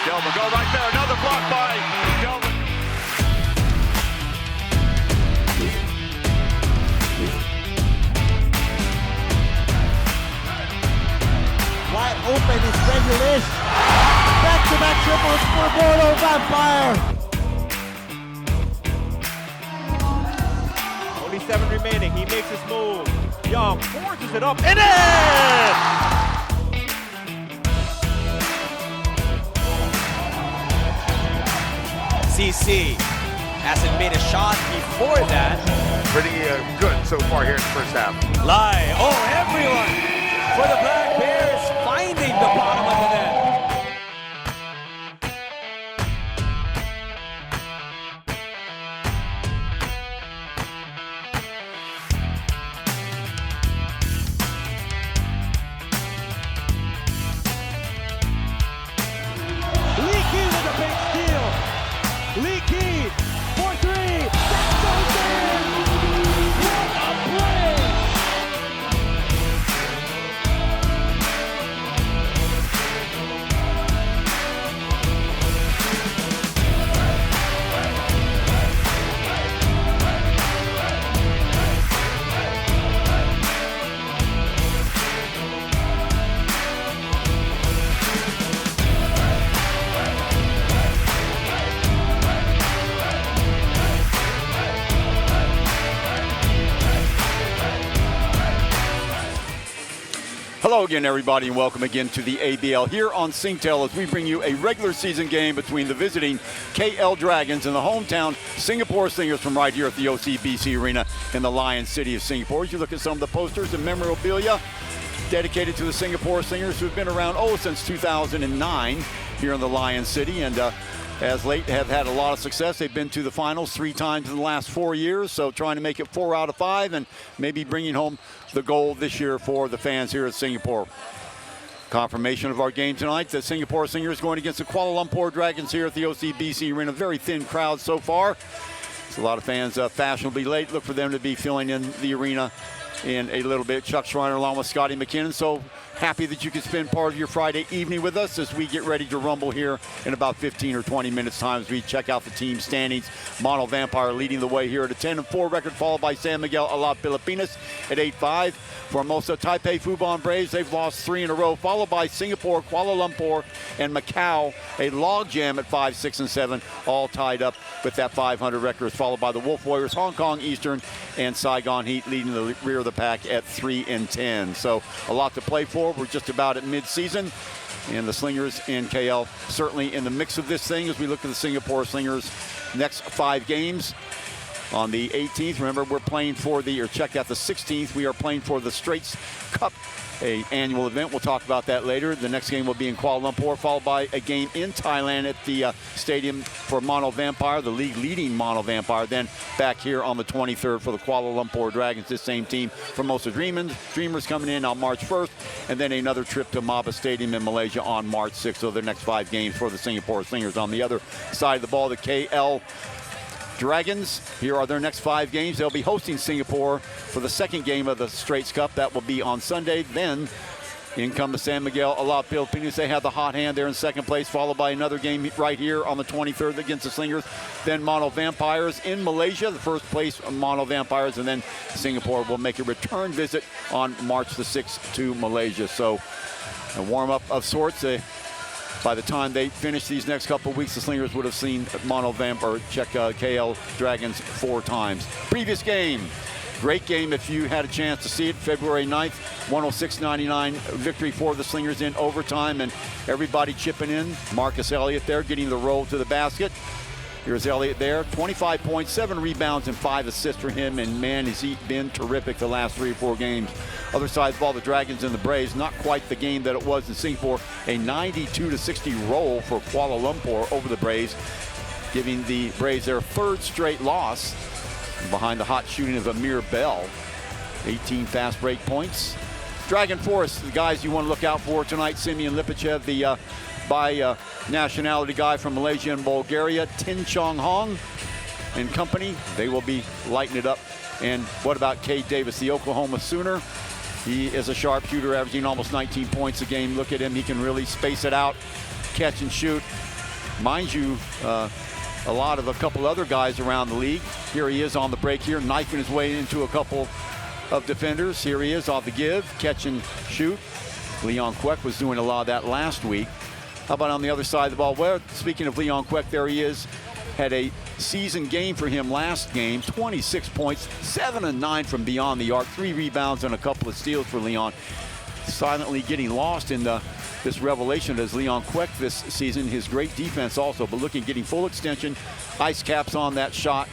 Kelvin, go right there, another block by Kelvin. Wide open is Regulus. Back-to-back triples for Mono Vampire. Only 7 remaining. He makes his move. Young forces it up and in! CC hasn't made a shot before that. Pretty good so far here in the first half. Lai, oh, everyone for the Black Bears finding the bottom of the net. Leaky with a big steal. Leaky for 3. That goes in. What a play! Hello again, everybody, and welcome again to the ABL here on Singtel as we bring you a regular season game between the visiting KL Dragons and the hometown Singapore Slingers from right here at the OCBC Arena in the Lion City of Singapore. As you look at some of the posters and memorabilia dedicated to the Singapore Slingers, who have been around, since 2009 here in the Lion City, and as late have had a lot of success. They've been to the finals 3 times in the last 4 years, so trying to make it 4 out of 5 and maybe bringing home the gold this year for the fans here at Singapore. Confirmation of our game tonight, the Singapore Slingers going against the Kuala Lumpur Dragons here at the OCBC Arena. Very thin crowd so far. It's a lot of fans fashionably late. Look for them to be filling in the arena in a little bit. Chuck Schreiner along with Scotty McKinnon. So happy that you could spend part of your Friday evening with us as we get ready to rumble here in about 15 or 20 minutes time as we check out the team standings. Mono Vampire leading the way here at a 10-4 record, followed by San Miguel Alab Pilipinas at 8-5. Formosa Taipei Fubon Braves, they've lost 3 in a row, followed by Singapore, Kuala Lumpur, and Macau, a logjam at 5, 6, and 7, all tied up with that 500 record, followed by the Wolf Warriors, Hong Kong Eastern, and Saigon Heat leading the rear of the pack at 3 and 10. So a lot to play for. We're just about at mid-season, and the Slingers and KL certainly in the mix of this thing as we look at the Singapore Slingers' next 5 games. On the 18th, remember, we're playing for the 16th, we are playing for the Straits Cup, a annual event. We'll talk about that later. The next game will be in Kuala Lumpur, followed by a game in Thailand at the stadium for Mono Vampire, the league leading Mono Vampire. Then back here on the 23rd for the Kuala Lumpur Dragons, this same team. Formosa Dreamers coming in on March 1st, and then another trip to Maba Stadium in Malaysia on March 6th. So the next 5 games for the Singapore Slingers. On the other side of the ball, the KL Dragons, here are their next 5 games. They'll be hosting Singapore for the second game of the Straits Cup. That will be on Sunday. Then in come the San Miguel Alab Pilipinas. They have the hot hand there in second place, followed by another game right here on the 23rd against the Slingers. Then Mono Vampires in Malaysia, the first place Mono Vampires, and then Singapore will make a return visit on March the 6th to Malaysia. So a warm-up of sorts. By the time they finish these next couple of weeks, the Slingers would have seen Mono Vamp or KL Dragons 4 times. Previous game, great game if you had a chance to see it. February 9th, 106-99 victory for the Slingers in overtime, and everybody chipping in. Marcus Elliott there getting the roll to the basket. Here's Elliott there, 25 points, 7 rebounds, and 5 assists for him. And man, has he been terrific the last 3 or 4 games. Other side of the ball, the Dragons and the Braves, not quite the game that it was in Singapore. A 92-60 roll for Kuala Lumpur over the Braves, giving the Braves their 3rd straight loss behind the hot shooting of Amir Bell. 18 fast break points. Dragon Force, the guys you want to look out for tonight, Simeon Lipichev, the by nationality guy from Malaysia and Bulgaria, Tin Chong Hong and company. They will be lighting it up. And what about Cade Davis, the Oklahoma Sooner? He is a sharpshooter, averaging almost 19 points a game. Look at him, he can really space it out, catch and shoot. Mind you, a couple other guys around the league. Here he is on the break here, knifing his way into a couple of defenders. Here he is off the give, catch and shoot. Leon Kwek was doing a lot of that last week. How about on the other side of the ball? Well, speaking of Leon Kwek, there he is. Had a season game for him last game, 26 points, 7 and 9 from beyond the arc, 3 rebounds and a couple of steals for Leon. Silently getting lost in this revelation as Leon Kwek this season. His great defense also, but looking, getting full extension, ice caps on that shot.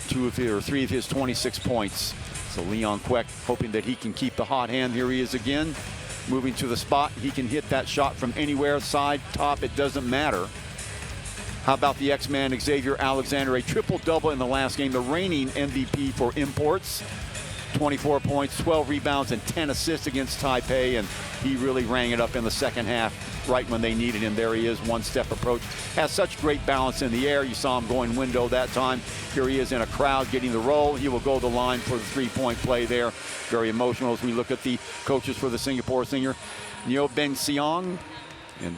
3 of his 26 points. So Leon Kwek hoping that he can keep the hot hand. Here he is again, moving to the spot. He can hit that shot from anywhere, side, top, it doesn't matter. How about the X-Man, Xavier Alexander, a triple-double in the last game, the reigning MVP for imports. 24 points, 12 rebounds, and 10 assists against Taipei, and he really rang it up in the second half, right when they needed him. There he is, one-step approach. Has such great balance in the air. You saw him going window that time. Here he is in a crowd getting the roll. He will go the line for the three-point play there. Very emotional as we look at the coaches for the Singapore Slinger. Neo Ben Siong and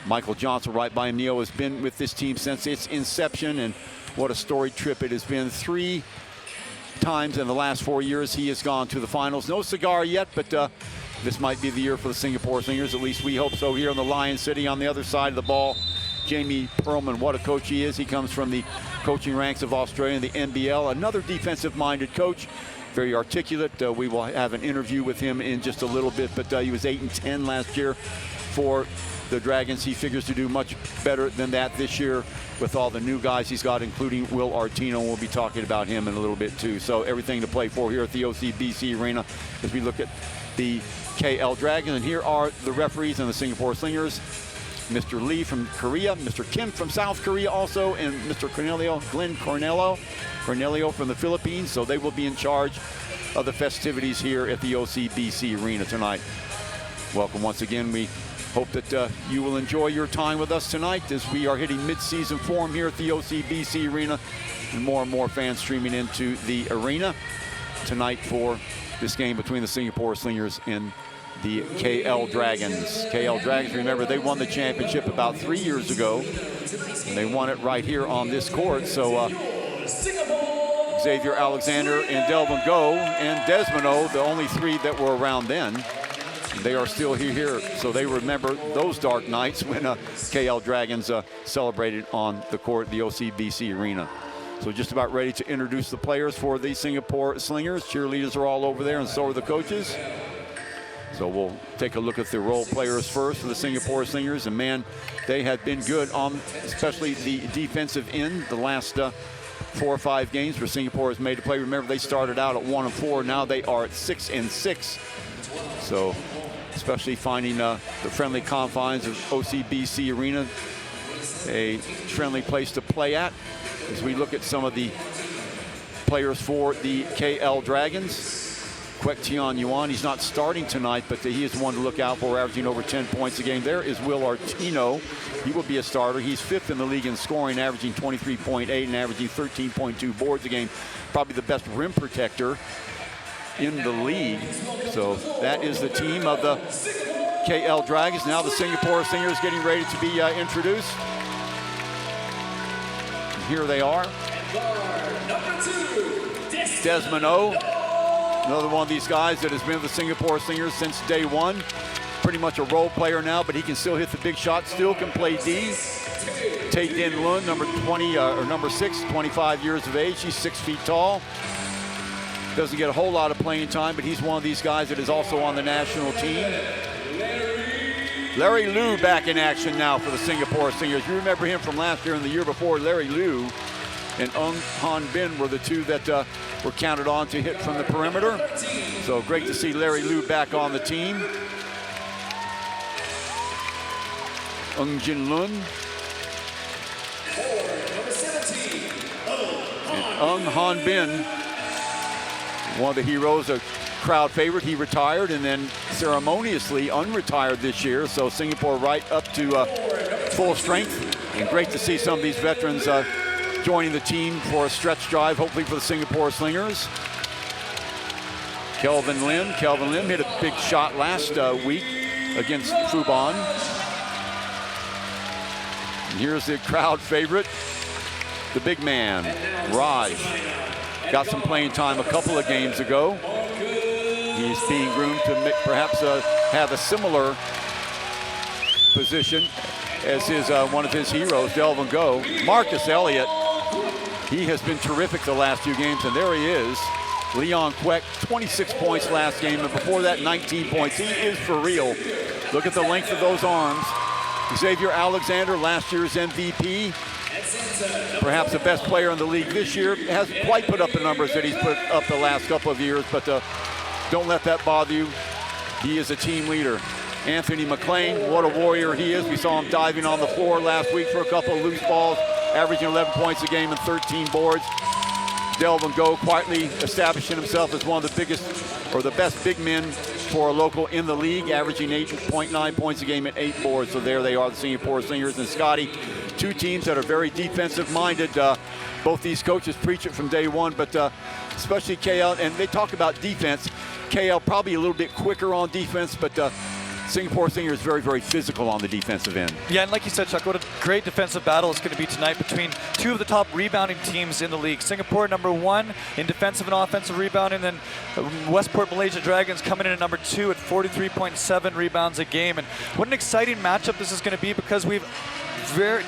Michael Johnson right by him. Neo has been with this team since its inception, and what a storied trip it has been. 3 times in the last 4 years he has gone to the finals. No cigar yet, but this might be the year for the Singapore Slingers. At least we hope so here in the Lion City. On the other side of the ball, Jamie Perlman, what a coach he is. He comes from the coaching ranks of Australia and the NBL. Another defensive-minded coach, very articulate. We will have an interview with him in just a little bit, but he was 8-10 last year for the Dragons. He figures to do much better than that this year with all the new guys he's got, including Will Artino. We'll be talking about him in a little bit too. So everything to play for here at the OCBC Arena as we look at the KL Dragons. And here are the referees and the Singapore Slingers. Mr. Lee from Korea, Mr. Kim from South Korea also, and Mr. Glenn Cornelio from the Philippines. So they will be in charge of the festivities here at the OCBC Arena tonight. Welcome once again. We hope that you will enjoy your time with us tonight as we are hitting mid-season form here at the OCBC Arena, and more fans streaming into the arena tonight for this game between the Singapore Slingers and the KL Dragons. KL Dragons, remember, they won the championship about 3 years ago, and they won it right here on this court. So Xavier Alexander and Delvin Go and Desmond O, the only 3 that were around then, they are still here, so they remember those dark nights when KL Dragons celebrated on the court, the OCBC Arena. So just about ready to introduce the players for the Singapore Slingers. Cheerleaders are all over there, and so are the coaches. So we'll take a look at the role players first for the Singapore Slingers. And man, they have been good on especially the defensive end the last 4 or 5 games where Singapore has made a play. Remember, they started out at 1-4. Now they are at 6-6. So especially finding the friendly confines of OCBC Arena a friendly place to play at. As we look at some of the players for the KL Dragons. Kwek Tian Yuan, he's not starting tonight, but he is one to look out for, averaging over 10 points a game. There is Will Artino. He will be a starter. He's 5th in the league in scoring, averaging 23.8 and averaging 13.2 boards a game. Probably the best rim protector in the league. So that is the team of the KL Dragons. Now the Singapore Slingers getting ready to be introduced. And here they are. Desmond O, another one of these guys that has been with the Singapore Slingers since day one. Pretty much a role player now, but he can still hit the big shot, still can play D. Tae Din Lun, number 6, 25 years of age. He's 6 feet tall. Doesn't get a whole lot of playing time, but he's one of these guys that is also on the national team. Larry Liu back in action now for the Singapore Slingers. You remember him from last year and the year before. Larry Liu and Han Bin were the two that were counted on to hit from the perimeter. So great to see Larry Liu back on the team. Jin Lun. And Han Bin, one of the heroes, a crowd favorite. He retired and then ceremoniously unretired this year. So Singapore right up to full strength. And great to see some of these veterans joining the team for a stretch drive, hopefully for the Singapore Slingers. Kelvin Lin hit a big shot last week against Fubon. And here's the crowd favorite, the big man, Raj. Got some playing time a couple of games ago. He's being groomed to perhaps have a similar position as one of his heroes, Delvin Go. Marcus Elliott, he has been terrific the last few games, and there he is. Leon Kwek, 26 points last game, and before that, 19 points. He is for real. Look at the length of those arms. Xavier Alexander, last year's MVP, perhaps the best player in the league this year. Hasn't quite put up the numbers that he's put up the last couple of years, but don't let that bother you. He is a team leader. Anthony McLean, what a warrior he is. We saw him diving on the floor last week for a couple of loose balls, averaging 11 points a game and 13 boards. Delvin Go quietly establishing himself as one of the biggest or the best big men for a local in the league, averaging 8.9 points a game and 8 boards. So there they are, the Singapore Slingers and Scotty. Two teams that are very defensive-minded. Both these coaches preach it from day one, but especially KL, and they talk about defense. KL probably a little bit quicker on defense, but Singapore Slingers is very, very physical on the defensive end. Yeah, and like you said, Chuck, what a great defensive battle it's going to be tonight between two of the top rebounding teams in the league. Singapore, #1 in defensive and offensive rebounding, and then Westport Malaysia Dragons coming in at #2 at 43.7 rebounds a game. And what an exciting matchup this is going to be, because we've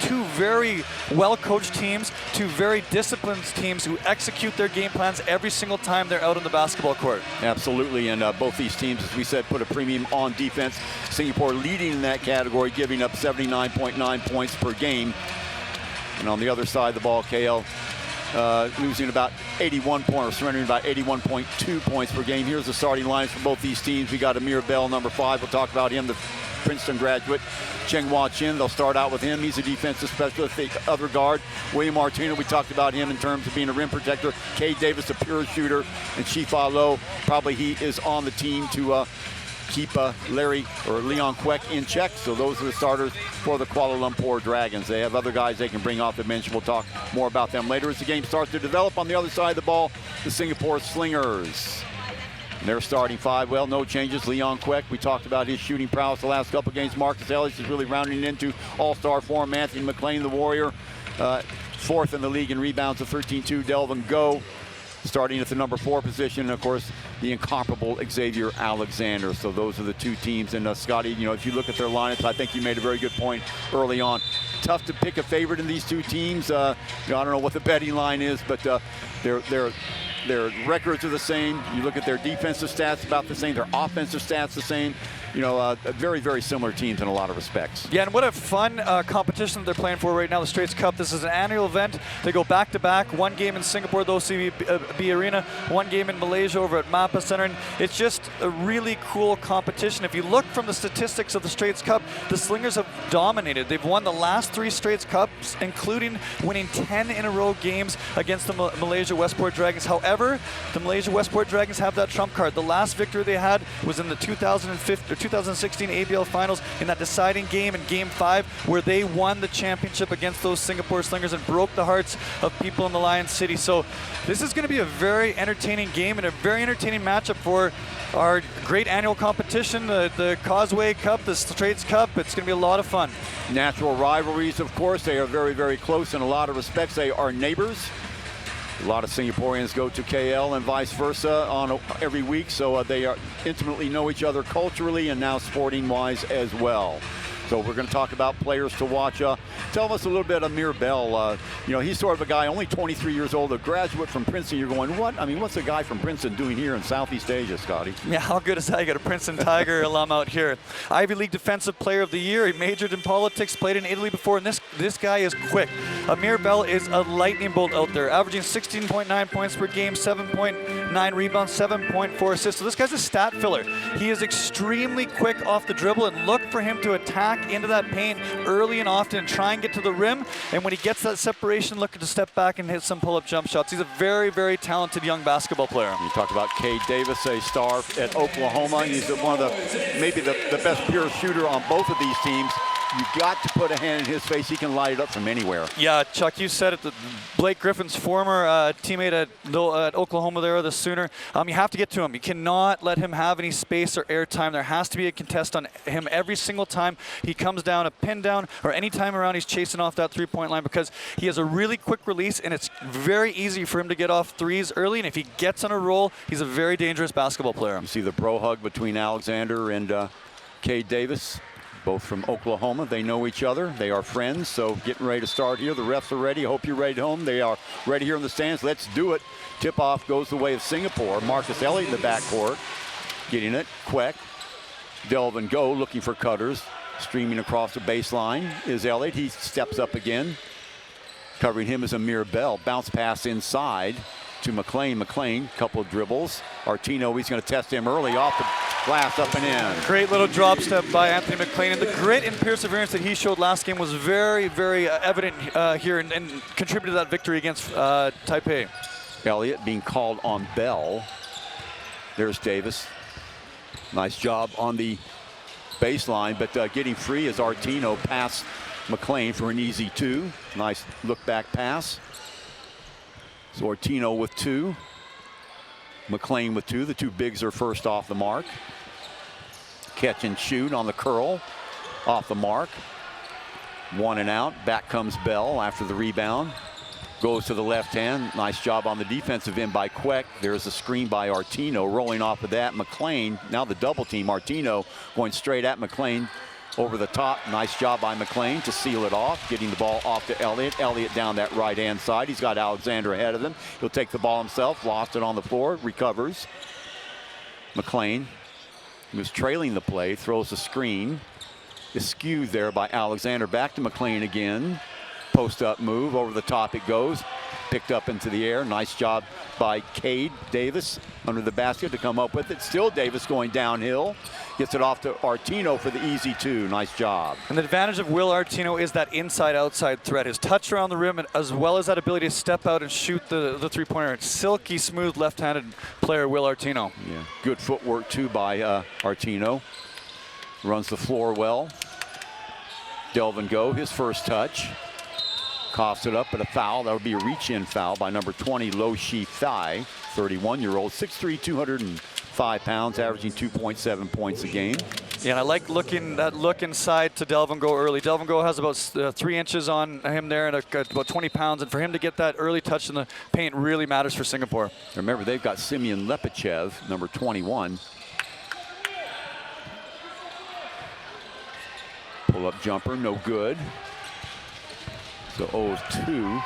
two very well-coached teams, two very disciplined teams who execute their game plans every single time they're out on the basketball court. Absolutely, and both these teams, as we said, put a premium on defense. Singapore leading in that category, giving up 79.9 points per game. And on the other side of the ball, KL losing about 81 points, or surrendering about 81.2 points per game. Here's the starting lines for both these teams. We got Amir Bell, #5. We'll talk about him, the Princeton graduate. Cheng Hua Chin, they'll start out with him. He's a defensive specialist. The other guard, William Martino, we talked about him in terms of being a rim protector. Kay Davis, a pure shooter. And Shifa Lo, probably he is on the team to keep Larry or Leon Kwek in check. So those are the starters for the Kuala Lumpur Dragons. They have other guys they can bring off the bench. We'll talk more about them later as the game starts to develop. On the other side of the ball, the Singapore Slingers. Their starting five, well, no changes. Leon Kwek, we talked about his shooting prowess the last couple games. Marcus Ellis is really rounding into all-star form. Anthony McLean, the Warrior, 4th in the league in rebounds at 13-2. Delvin Go starting at the #4 position. And, of course, the incomparable Xavier Alexander. So those are the two teams. And, Scotty, you know, if you look at their lineups, I think you made a very good point early on. Tough to pick a favorite in these two teams. You know, I don't know what the betting line is, but their records are the same. You look at their defensive stats, about the same. Their offensive stats, the same. You know, very, very similar teams in a lot of respects. Yeah, and what a fun competition they're playing for right now, the Straits Cup. This is an annual event. They go back-to-back. One game in Singapore, the OCBC Arena. One game in Malaysia over at Mappa Center. And it's just a really cool competition. If you look from the statistics of the Straits Cup, the Slingers have dominated. They've won the last 3 Straits Cups, including winning 10 in a row games against the Malaysia Westport Dragons. However, the Malaysia Westport Dragons have that trump card. The last victory they had was in the 2016 ABL Finals in that deciding game in Game 5, where they won the championship against those Singapore Slingers and broke the hearts of people in the Lion City. So this is going to be a very entertaining game and a very entertaining matchup for our great annual competition, the Causeway Cup, the Straits Cup. It's going to be a lot of fun. Natural rivalries, of course. They are very, very close in a lot of respects. They are neighbors. A lot of Singaporeans go to KL and vice versa on every week, so they are intimately know each other culturally and now sporting-wise as well. So we're going to talk about players to watch. Tell us a little bit of Miguel. He's sort of a guy, only 23 years old, a graduate from Princeton. You're going, what? I mean, what's a guy from Princeton doing here in Southeast Asia, Scotty? Yeah, how good is that? You got a Princeton Tiger alum out here. Ivy League Defensive Player of the Year. He majored in politics, played in Italy before, and this guy is quick. Miguel is a lightning bolt out there, averaging 16.9 points per game, 7.9 rebounds, 7.4 assists. So this guy's a stat filler. He is extremely quick off the dribble, and look for him to attack into that paint early and often and try and get to the rim. And when he gets that separation, looking to step back and hit some pull-up jump shots. He's a very, very talented young basketball player. You talk about Cade Davis, a star at Oklahoma. He's one of maybe the best pure shooter on both of these teams. You got to put a hand in his face. He can light it up from anywhere. Yeah, Chuck, you said it. Blake Griffin's former teammate at Oklahoma there, the Sooner. You have to get to him. You cannot let him have any space or airtime. There has to be a contest on him every single time he comes down, a pin down, or any time around he's chasing off that three-point line, because he has a really quick release, and it's very easy for him to get off threes early. And if he gets on a roll, he's a very dangerous basketball player. You see the bro hug between Alexander and Cade Davis. Both from Oklahoma. They know each other. They are friends. So getting ready to start here. The refs are ready. Hope you're ready at home. They are ready here in the stands. Let's do it. Tip-off goes the way of Singapore. Marcus Elliott in the backcourt. Getting it. Queck. Delvin Go looking for cutters. Streaming across the baseline is Elliott. He steps up again. Covering him is Amir Bell. Bounce pass inside to McLean. McLean, couple of dribbles. Artino, he's going to test him early off the glass, up and in. Great little drop step by Anthony McLean. And the grit and perseverance that he showed last game was very, very evident here and contributed to that victory against Taipei. Elliott being called on Bell. There's Davis. Nice job on the baseline, but getting free is Artino past McLean for an easy two. Nice look back pass. So Artino with two. McLean with two. The two bigs are first off the mark. Catch and shoot on the curl. Off the mark. One and out. Back comes Bell after the rebound. Goes to the left hand. Nice job on the defensive end by Queck. There's a screen by Artino. Rolling off of that. McLean, now the double team. Artino going straight at McLean. Over the top. Nice job by McLean to seal it off. Getting the ball off to Elliott. Elliott down that right-hand side. He's got Alexander ahead of him. He'll take the ball himself. Lost it on the floor. Recovers. McLean, he was trailing the play. Throws a screen. Is skewed there by Alexander. Back to McLean again. Post-up move. Over the top it goes. Picked up into the air. Nice job by Cade Davis under the basket to come up with it. Still Davis going downhill. Gets it off to Artino for the easy two. Nice job. And the advantage of Will Artino is that inside-outside threat. His touch around the rim, as well as that ability to step out and shoot the three-pointer. Silky smooth left-handed player, Will Artino. Yeah, good footwork too by Artino. Runs the floor well. Delvin Go, his first touch. Coughs it up, but a foul. That would be a reach-in foul by number 20, Lo Shi Thai, 31-year-old, 6'3", 205 pounds, averaging 2.7 points a game. Yeah, and I like that look inside to Delvin Go early. Delvin Go has about 3 inches on him there and about 20 pounds, and for him to get that early touch in the paint really matters for Singapore. Remember, they've got Simeon Lepachev, number 21. Pull-up jumper, no good. So 0-2.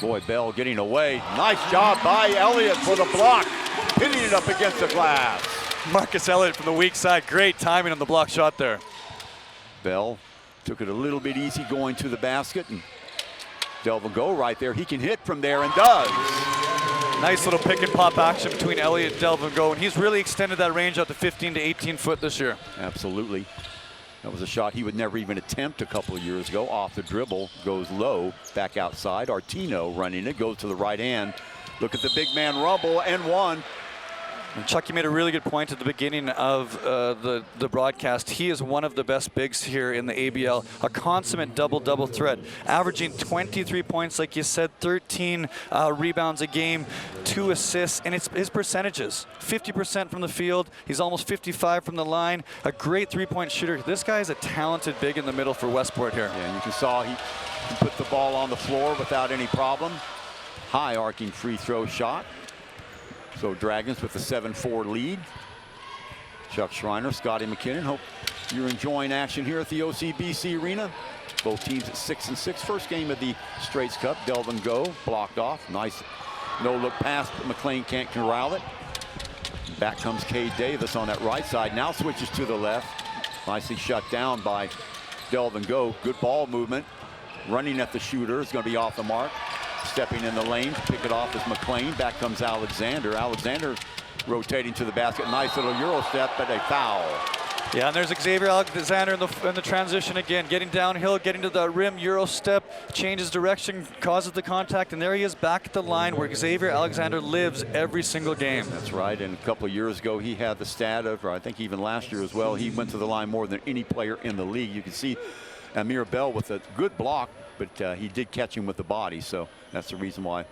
Boy, Bell getting away. Nice job by Elliott for the block. Hitting it up against the glass. Marcus Elliott from the weak side. Great timing on the block shot there. Bell took it a little bit easy going to the basket. And Delvin Go right there. He can hit from there and does. Nice little pick and pop action between Elliott and Delvin Go. And he's really extended that range out to 15 to 18 foot this year. Absolutely. That was a shot he would never even attempt a couple of years ago. Off the dribble, goes low, back outside. Artino running it, goes to the right hand. Look at the big man rumble, and one. And Chuck, you made a really good point at the beginning of the broadcast. He is one of the best bigs here in the ABL, a consummate double-double threat, averaging 23 points, like you said, 13 rebounds a game, 2 assists, and it's his percentages. 50% from the field. He's almost 55 from the line. A great three-point shooter. This guy is a talented big in the middle for Westport here. Yeah, and you saw he put the ball on the floor without any problem. High arcing free throw shot. So Dragons with a 7-4 lead. Chuck Schreiner, Scotty McKinnon. Hope You're enjoying action here at the OCBC Arena. Both teams at 6-6. First game of the Straits Cup. Delvin Go blocked off. Nice no-look pass, but McLean can't corral it. Back comes Cade Davis on that right side. Now switches to the left. Nicely shut down by Delvin Go. Good ball movement. Running at the shooter is going to be off the mark. Stepping in the lane to pick it off is McLean. Back comes Alexander. Alexander rotating to the basket. Nice little Euro step, but a foul. Yeah, and there's Xavier Alexander in the transition again, getting downhill, getting to the rim, Euro step, changes direction, causes the contact, and there he is back at the line where Xavier Alexander lives every single game. That's right, and a couple of years ago he had the stat of, or I think even last year as well, he went to the line more than any player in the league. You can see Amir Bell with a good block, but he did catch him with the body, so that's the reason why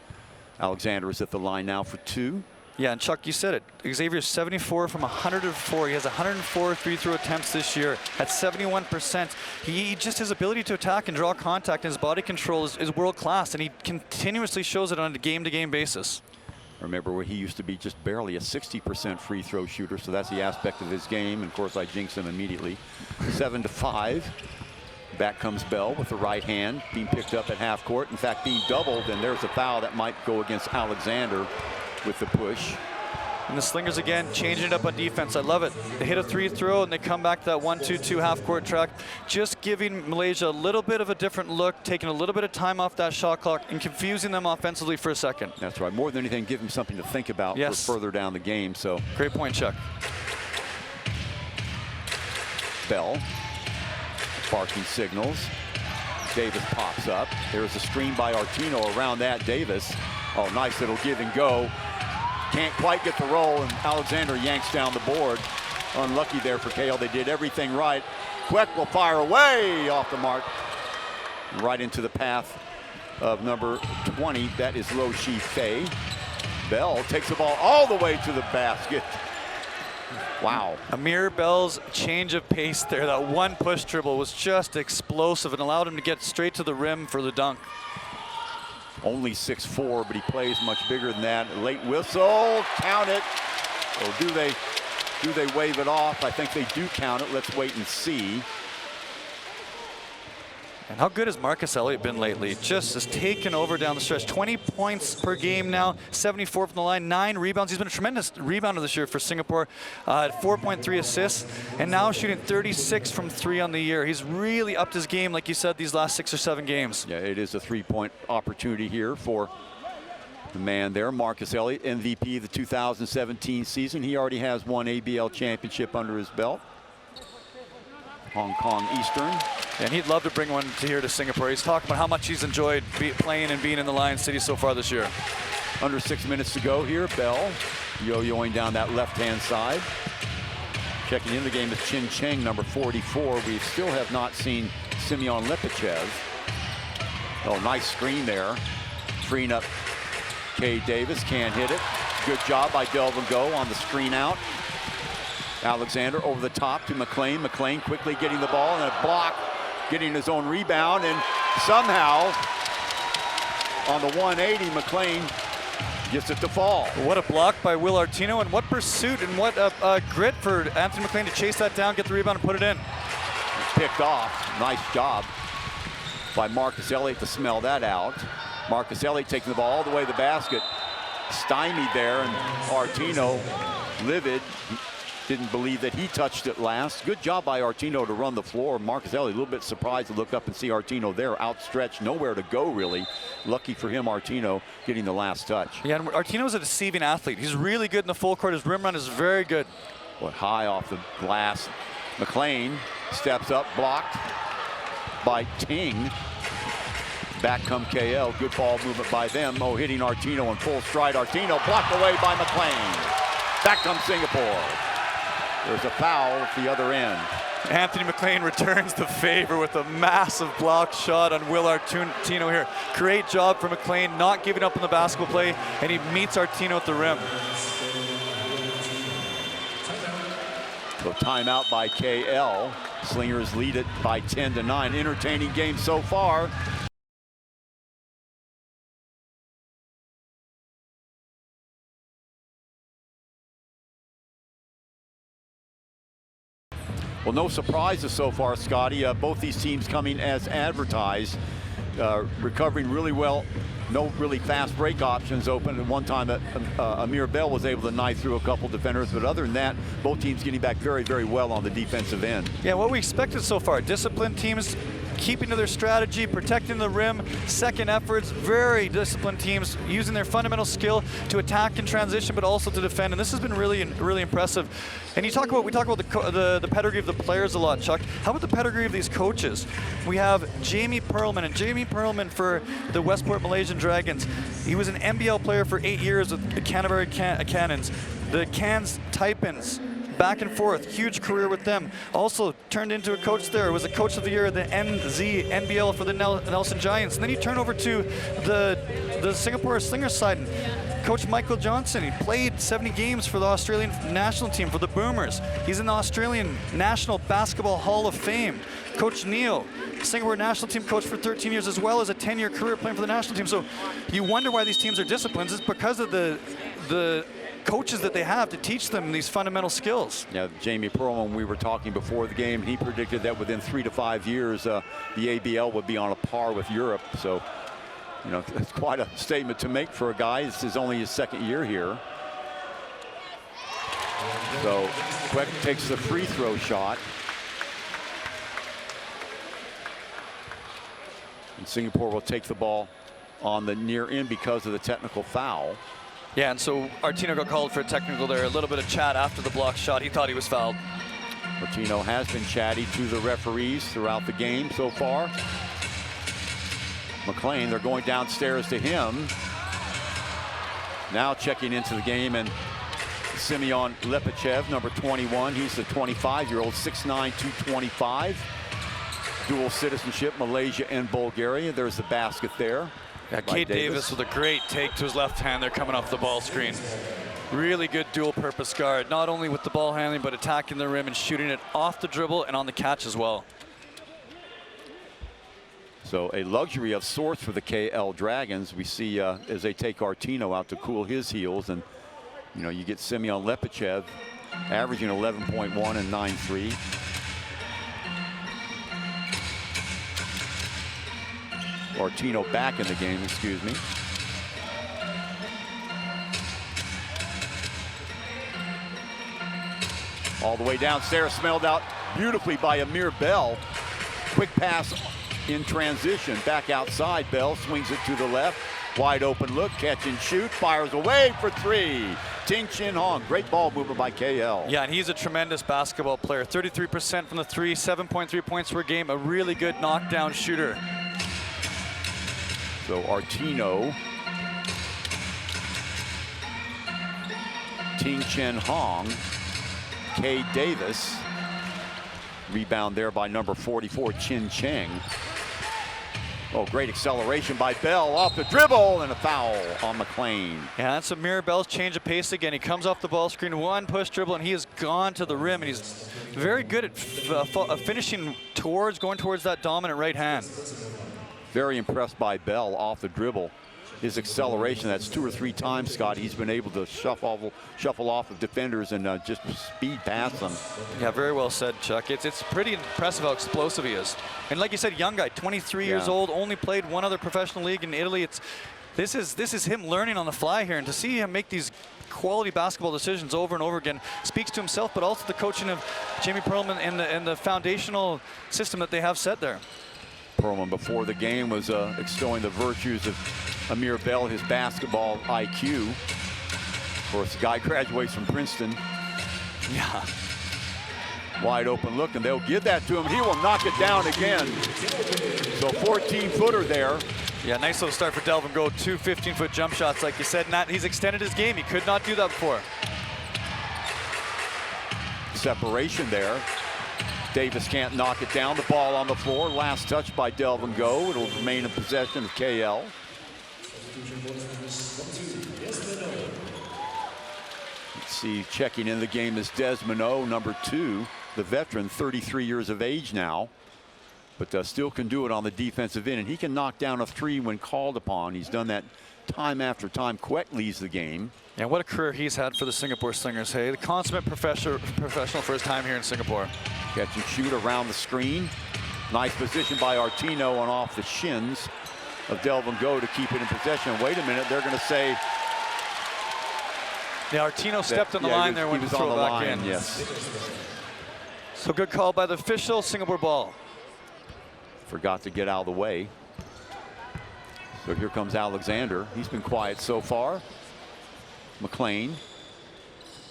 Alexander is at the line now for 2. Yeah, and Chuck, you said it. Xavier's 74 from 104. He has 104 free-throw attempts this year at 71%. He just, his ability to attack and draw contact and his body control is world-class, and he continuously shows it on a game-to-game basis. Remember where he used to be just barely a 60% free throw shooter, so that's the aspect of his game. And of course, I jinxed him immediately. 7-5. Back comes Bell with the right hand, being picked up at half court. In fact, being doubled, and there's a foul that might go against Alexander with the push. And the Slingers again changing it up on defense. I love it. They hit a 3-throw and they come back to that 1-2-2 half-court track, just giving Malaysia a little bit of a different look, taking a little bit of time off that shot clock and confusing them offensively for a second. That's right. More than anything, give them something to think about for further down the game. So great point, Chuck. Bell barking signals. Davis pops up. There's a screen by Artino around that. Davis. Oh, nice little give and go. Can't quite get the roll, and Alexander yanks down the board. Unlucky there for KL. They did everything right. Queck will fire away off the mark. Right into the path of number 20. That is Lo Shi Fei. Bell takes the ball all the way to the basket. Wow. Amir Bell's change of pace there, that one push dribble was just explosive and allowed him to get straight to the rim for the dunk. Only 6'4", but he plays much bigger than that. Late whistle, count it. Or do they wave it off? I think they do count it. Let's wait and see. And how good has Marcus Elliott been lately? Just has taken over down the stretch. 20 points per game now, 74 from the line, 9 rebounds. He's been a tremendous rebounder this year for Singapore, 4.3 assists, and now shooting 36 from 3 on the year. He's really upped his game, like you said, these last 6 or 7 games. Yeah, it is a 3-point opportunity here for the man there, Marcus Elliott, MVP of the 2017 season. He already has one ABL championship under his belt. Hong Kong Eastern. And he'd love to bring one here to Singapore. He's talking about how much he's enjoyed playing and being in the Lion City so far this year. Under 6 minutes to go here. Bell yo-yoing down that left-hand side. Checking in the game is Chin Cheng, number 44. We still have not seen Simeon Lepichev. Oh, nice screen there. Freeing up Cade Davis. Can't hit it. Good job by Delvin Go on the screen out. Alexander over the top to McLean. McLean quickly getting the ball and a block, getting his own rebound, and somehow on the 180, McLean gets it to fall. What a block by Will Artino, and what pursuit and what grit for Anthony McLean to chase that down, get the rebound, and put it in. Picked off. Nice job by Marcus Elliott to smell that out. Marcus Elliott taking the ball all the way to the basket. Stymied there, and Artino, livid, didn't believe that he touched it last. Good job by Artino to run the floor. Marcus Elliott a little bit surprised to look up and see Artino there, outstretched, nowhere to go really. Lucky for him, Artino getting the last touch. Yeah, and Artino's a deceiving athlete. He's really good in the full court. His rim run is very good. What high off the glass. McLean steps up, blocked by Ting. Back come KL. Good ball movement by them. Oh, hitting Artino in full stride. Artino blocked away by McLean. Back comes Singapore. There's a foul at the other end. Anthony McLean returns the favor with a massive block shot on Will Artino here. Great job for McLean, not giving up on the basketball play, and he meets Artino at the rim. So timeout by KL. Slingers lead it by 10-9. Entertaining game so far. Well, no surprises so far, Scotty. Both these teams coming as advertised, recovering really well. No really fast break options open. At one time, Amir Bell was able to knife through a couple defenders, but other than that, both teams getting back very, very well on the defensive end. Yeah, what we expected so far, disciplined teams keeping to their strategy, protecting the rim, second efforts, very disciplined teams using their fundamental skill to attack in transition, but also to defend. And this has been really, really impressive. And we talk about the pedigree of the players a lot, Chuck. How about the pedigree of these coaches? We have Jamie Perlman, and Jamie Perlman for the Westport Malaysian Dragons. He was an NBL player for 8 years with the Canterbury Cannons, the Cairns Taipans. Back and forth, huge career with them. Also turned into a coach there. Was a coach of the year at the NBL for the Nelson Giants. And then you turn over to the Singapore Slingers side. And Coach Michael Johnson, he played 70 games for the Australian national team for the Boomers. He's in the Australian National Basketball Hall of Fame. Coach Neil, Singapore national team coach for 13 years, as well as a 10-year career playing for the national team. So you wonder why these teams are disciplined. It's because of the coaches that they have to teach them these fundamental skills. Yeah, Jamie Perlman, we were talking before the game, he predicted that within 3 to 5 years, the ABL would be on a par with Europe. So, you know, that's quite a statement to make for a guy. This is only his second year here. So, Queck takes the free throw shot. And Singapore will take the ball on the near end because of the technical foul. Yeah, and so Artino got called for a technical there. A little bit of chat after the block shot. He thought he was fouled. Artino has been chatty to the referees throughout the game so far. McLean, they're going downstairs to him. Now checking into the game, and Simeon Lepachev, number 21. He's the 25-year-old, 6'9", 225. Dual citizenship, Malaysia and Bulgaria. There's the basket there. Yeah, Kate Davis with a great take to his left hand there coming off the ball screen. Really good dual purpose guard, not only with the ball handling, but attacking the rim and shooting it off the dribble and on the catch as well. So a luxury of sorts for the KL Dragons. We see as they take Artino out to cool his heels, and you know, you get Simeon Lepachev averaging 11.1 and 9.3. Artino back in the game, excuse me. All the way downstairs, smelled out beautifully by Amir Bell. Quick pass in transition, back outside. Bell swings it to the left. Wide open look, catch and shoot, fires away for three. Ting Chin Hong, great ball movement by KL. Yeah, and he's a tremendous basketball player. 33% from the three, 7.3 points per game, a really good knockdown shooter. So Artino, Ting Chen Hong, Kay Davis. Rebound there by number 44, Chin Cheng. Oh, great acceleration by Bell off the dribble, and a foul on McLean. Yeah, that's Amir Bell's change of pace again. He comes off the ball screen, one push dribble, and he has gone to the rim, and he's very good at finishing going towards that dominant right hand. Very impressed by Bell off the dribble. His acceleration, that's 2 or 3 times, Scott, he's been able to shuffle off of defenders and just speed past them. Yeah, very well said, Chuck. It's pretty impressive how explosive he is. And like you said, young guy, 23 years old, only played one other professional league in Italy. This is him learning on the fly here, and to see him make these quality basketball decisions over and over again speaks to himself, but also the coaching of Jamie Perlman and the foundational system that they have set there. Perlman before the game was extolling the virtues of Amir Bell, his basketball IQ. Of course, the guy graduates from Princeton. Yeah. Wide open look, and they'll give that to him. He will knock it down again. So 14-footer there. Yeah, nice little start for Delvin Go. 2 15-foot jump shots, like you said. And he's extended his game. He could not do that before. Separation there. Davis can't knock it down. The ball on the floor. Last touch by Delvin Go. It'll remain in possession of KL. Let's see, checking in the game is Desmond O, number 2, the veteran, 33 years of age now. but still can do it on the defensive end. And he can knock down a three when called upon. He's done that time after time. Quet leads the game. And what a career he's had for the Singapore Slingers. Hey, the consummate professional for his time here in Singapore. Catch and shoot around the screen. Nice position by Artino and off the shins of Delvin Go to keep it in possession. Wait a minute, they're going to say. Yeah, Artino stepped on the line there when he was on the back in. Yes. So good call by the official. Singapore ball. Forgot to get out of the way. So here comes Alexander. He's been quiet so far. McLean,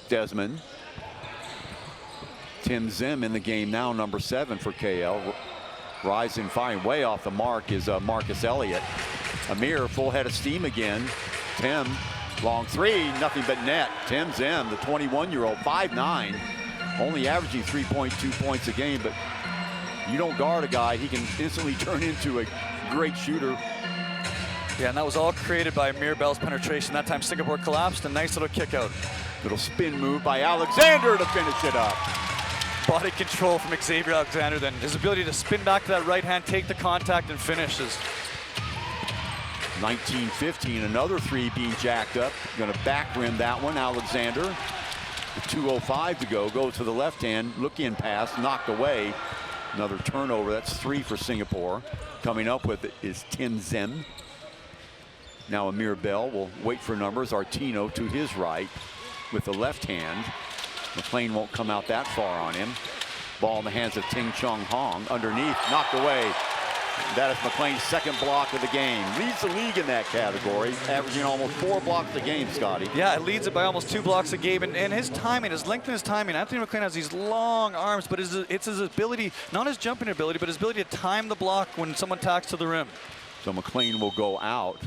Desmond, Tim Zim in the game now, number 7 for KL. Rising, firing way off the mark is Marcus Elliott. Amir, full head of steam again. Tim, long three, nothing but net. Tim Zim, the 21-year-old, 5'9", only averaging 3.2 points a game, but you don't guard a guy, he can instantly turn into a great shooter. Yeah, and that was all created by Miguel's penetration. That time Singapore collapsed. A nice little kick out. Little spin move by Alexander to finish it up. Body control from Xavier Alexander, then his ability to spin back to that right hand, take the contact, and finishes. 19-15, another three being jacked up. Going to back rim that one. Alexander, 2:05 to go, goes to the left hand, look in pass, knocked away. Another turnover. That's 3 for Singapore. Coming up with it is Tim Zim. Now Amir Bell will wait for numbers. Artino to his right with the left hand. McLean won't come out that far on him. Ball in the hands of Ting Chung Hong. Underneath, knocked away. That is McLean's second block of the game. Leads the league in that category, averaging almost 4 blocks a game, Scotty. Yeah, it leads it by almost 2 blocks a game. And his timing, his length and his timing. Anthony McLean has these long arms, but it's his ability, not his jumping ability, but his ability to time the block when someone tacks to the rim. So McLean will go out.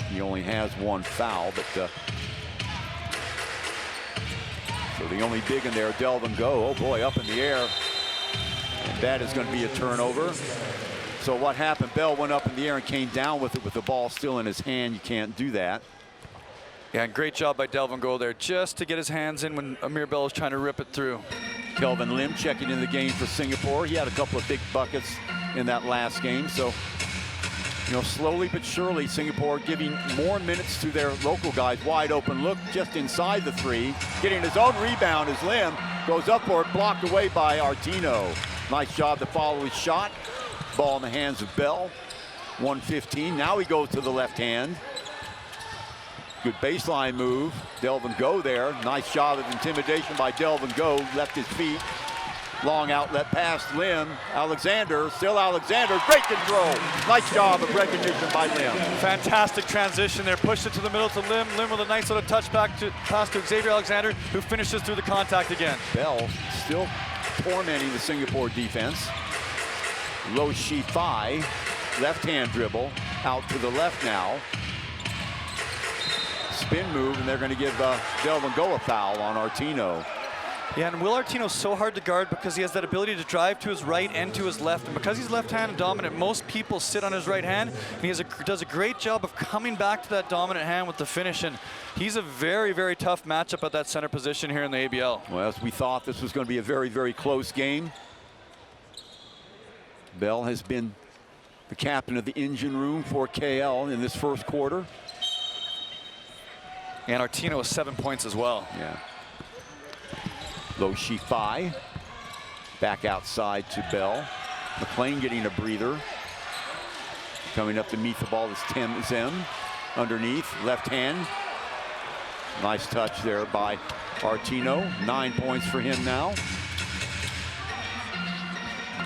He only has 1 foul, but so the only big in there, Delvin Go. Oh boy, up in the air. And that is going to be a turnover. So what happened? Bell went up in the air and came down with it with the ball still in his hand. You can't do that. Yeah, and great job by Delvin Go there, just to get his hands in when Amir Bell was trying to rip it through. Kelvin Lin checking in the game for Singapore. He had a couple of big buckets in that last game. So, you know, slowly but surely, Singapore giving more minutes to their local guys. Wide open look just inside the 3. Getting his own rebound as Lim goes up for it, blocked away by Artino. Nice job to follow his shot. Ball in the hands of Bell. 1:15. Now he goes to the left hand. Good baseline move. Delvin Go there. Nice job of intimidation by Delvin Go. Left his feet. Long outlet pass, Lim. Alexander, still Alexander. Great control. Nice job of recognition by Lim. Fantastic transition there. Pushed it to the middle to Lim. Lim with a nice little touch back pass to Xavier Alexander, who finishes through the contact again. Bell still tormenting the Singapore defense. Low Shi-Fi, left-hand dribble, out to the left now. Spin move, and they're going to give Delvin Go a foul on Artino. Yeah, and Will Artino's so hard to guard because he has that ability to drive to his right and to his left. And because he's left-handed dominant, most people sit on his right hand. And he does a great job of coming back to that dominant hand with the finish. And he's a very, very tough matchup at that center position here in the ABL. Well, as we thought, this was going to be a very, very close game. Bell has been the captain of the engine room for KL in this first quarter. And Artino has 7 points as well. Yeah. Low Shi-Fi. Back outside to Bell. McLean getting a breather. Coming up to meet the ball is Tim Zim. Underneath, left hand. Nice touch there by Artino. 9 points for him now.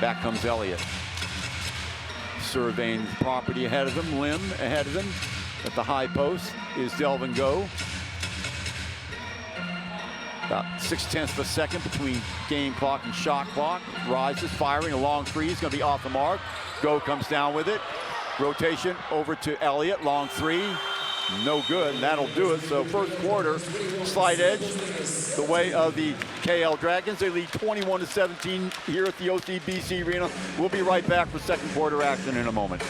Back comes Elliott. Surveying the property ahead of him. Lim ahead of him. At the high post is Delvin Go. About 0.6 of a second between game clock and shot clock. Rises, firing a long 3. He's going to be off the mark. Go comes down with it. Rotation over to Elliott. Long 3. No good, and that'll do it. So first quarter, slight edge the way of the KL Dragons. They lead 21-17 here at the OCBC Arena. We'll be right back for second quarter action in a moment.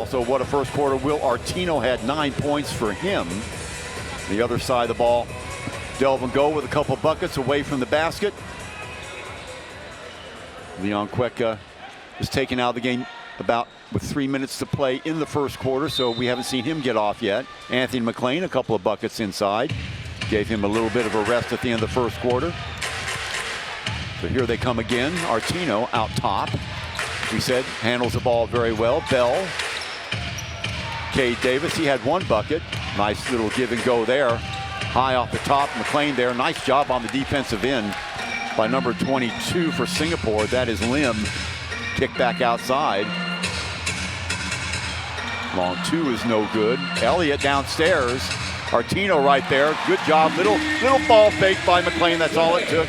Also, what a first quarter. Will Artino had 9 points for him. The other side of the ball, Delvin Go with a couple buckets away from the basket. Leon Cueca was taken out of the game with 3 minutes to play in the first quarter, so we haven't seen him get off yet. Anthony McLean, a couple of buckets inside. Gave him a little bit of a rest at the end of the first quarter. So here they come again. Artino out top. We said handles the ball very well. Bell. Cade Davis, he had 1 bucket. Nice little give and go there. High off the top. McLean there. Nice job on the defensive end by number 22 for Singapore. That is Lim. Kick back outside. Long 2 is no good. Elliott downstairs. Artino right there. Good job. Little ball fake by McLean. That's all it took.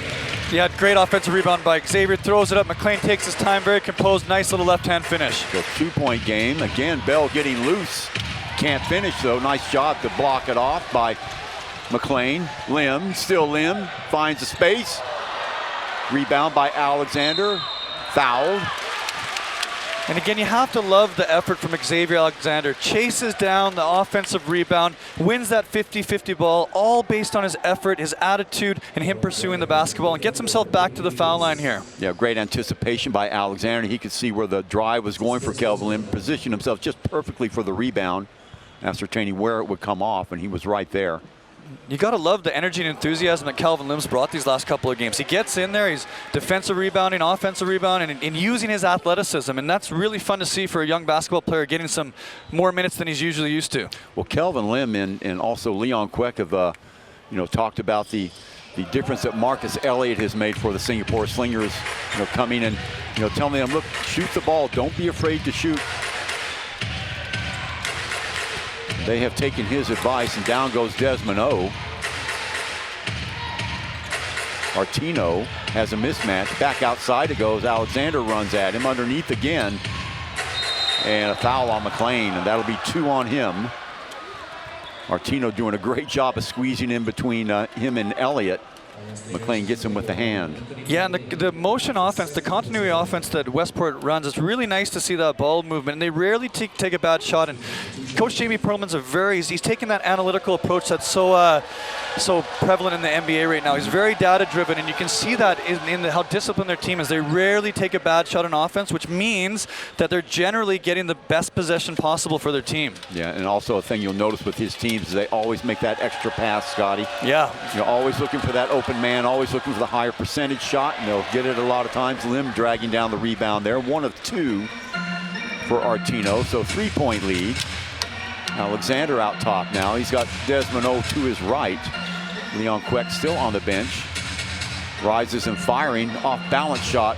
Yeah, great offensive rebound by Xavier. Throws it up. McLean takes his time. Very composed. Nice little left-hand finish. So 2-point game. Again, Bell getting loose. Can't finish, though. Nice job to block it off by McLean. Lim, still Lim. Finds a space. Rebound by Alexander. Fouled. And again, you have to love the effort from Xavier Alexander. Chases down the offensive rebound, wins that 50-50 ball, all based on his effort, his attitude, and him pursuing the basketball, and gets himself back to the foul line here. Yeah, great anticipation by Alexander. He could see where the drive was going for Kelvin Lin, positioned himself just perfectly for the rebound, ascertaining where it would come off, and he was right there. You got to love the energy and enthusiasm that Kelvin Lim's brought these last couple of games. He gets in there, he's defensive rebounding, offensive rebounding, and using his athleticism, and that's really fun to see for a young basketball player, getting some more minutes than he's usually used to. Well, Kelvin Lim and also Leon Cueca have talked about the difference that Marcus Elliott has made for the Singapore Slingers, coming and telling them, look, shoot the ball, don't be afraid to shoot. They have taken his advice, and down goes Desmond O. Artino has a mismatch. Back outside it goes. Alexander runs at him underneath again. And a foul on McLean, and that'll be 2 on him. Artino doing a great job of squeezing in between him and Elliott. McLean gets him with the hand. Yeah, and the motion offense, the continuity offense that Westport runs, it's really nice to see that ball movement. And they rarely take a bad shot. And Coach Jamie Perlman's he's taking that analytical approach that's so prevalent in the NBA right now. He's very data-driven, and you can see that in how disciplined their team is. They rarely take a bad shot on offense, which means that they're generally getting the best possession possible for their team. Yeah, and also a thing you'll notice with his teams is they always make that extra pass, Scotty. Yeah. Always looking for that open man, always looking for the higher percentage shot, and they'll get it a lot of times. Lim dragging down the rebound there. 1 of 2 for Artino, so 3-point lead. Alexander out top now. He's got Desmond O to his right. Leon Cueca still on the bench. Rises and firing, off balance shot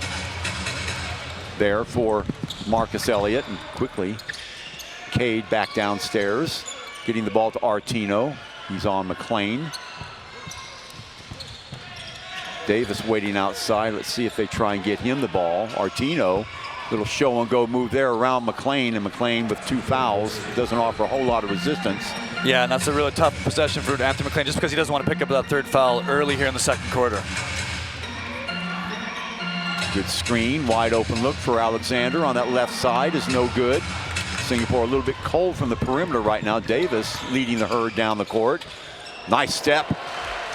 there for Marcus Elliott, and quickly Cade back downstairs, getting the ball to Artino. He's on McLean. Davis waiting outside. Let's see if they try and get him the ball. Artino, little show and go move there around McLean, and McLean with 2 fouls doesn't offer a whole lot of resistance. Yeah, and that's a really tough possession for Anthony McLean, just because he doesn't want to pick up that 3rd foul early here in the 2nd quarter. Good screen, wide open look for Alexander on that left side is no good. Singapore a little bit cold from the perimeter right now. Davis leading the herd down the court. Nice step.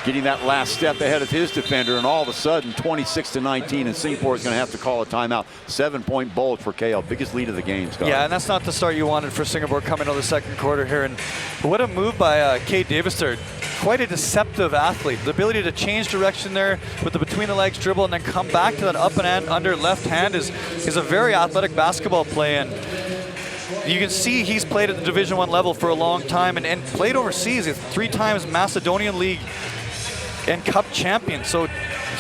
Getting that last step ahead of his defender, and all of a sudden 26-19, and Singapore is going to have to call a timeout. 7-point bulge for KL, biggest lead of the game, Scott. Yeah, and that's not the start you wanted for Singapore coming into the 2nd quarter here. And what a move by Cade Davis there. Quite a deceptive athlete. The ability to change direction there with the between the legs dribble and then come back to that up and under left hand is a very athletic basketball play. And you can see he's played at the Division I level for a long time and played overseas. He's 3 times Macedonian League and Cup champion. So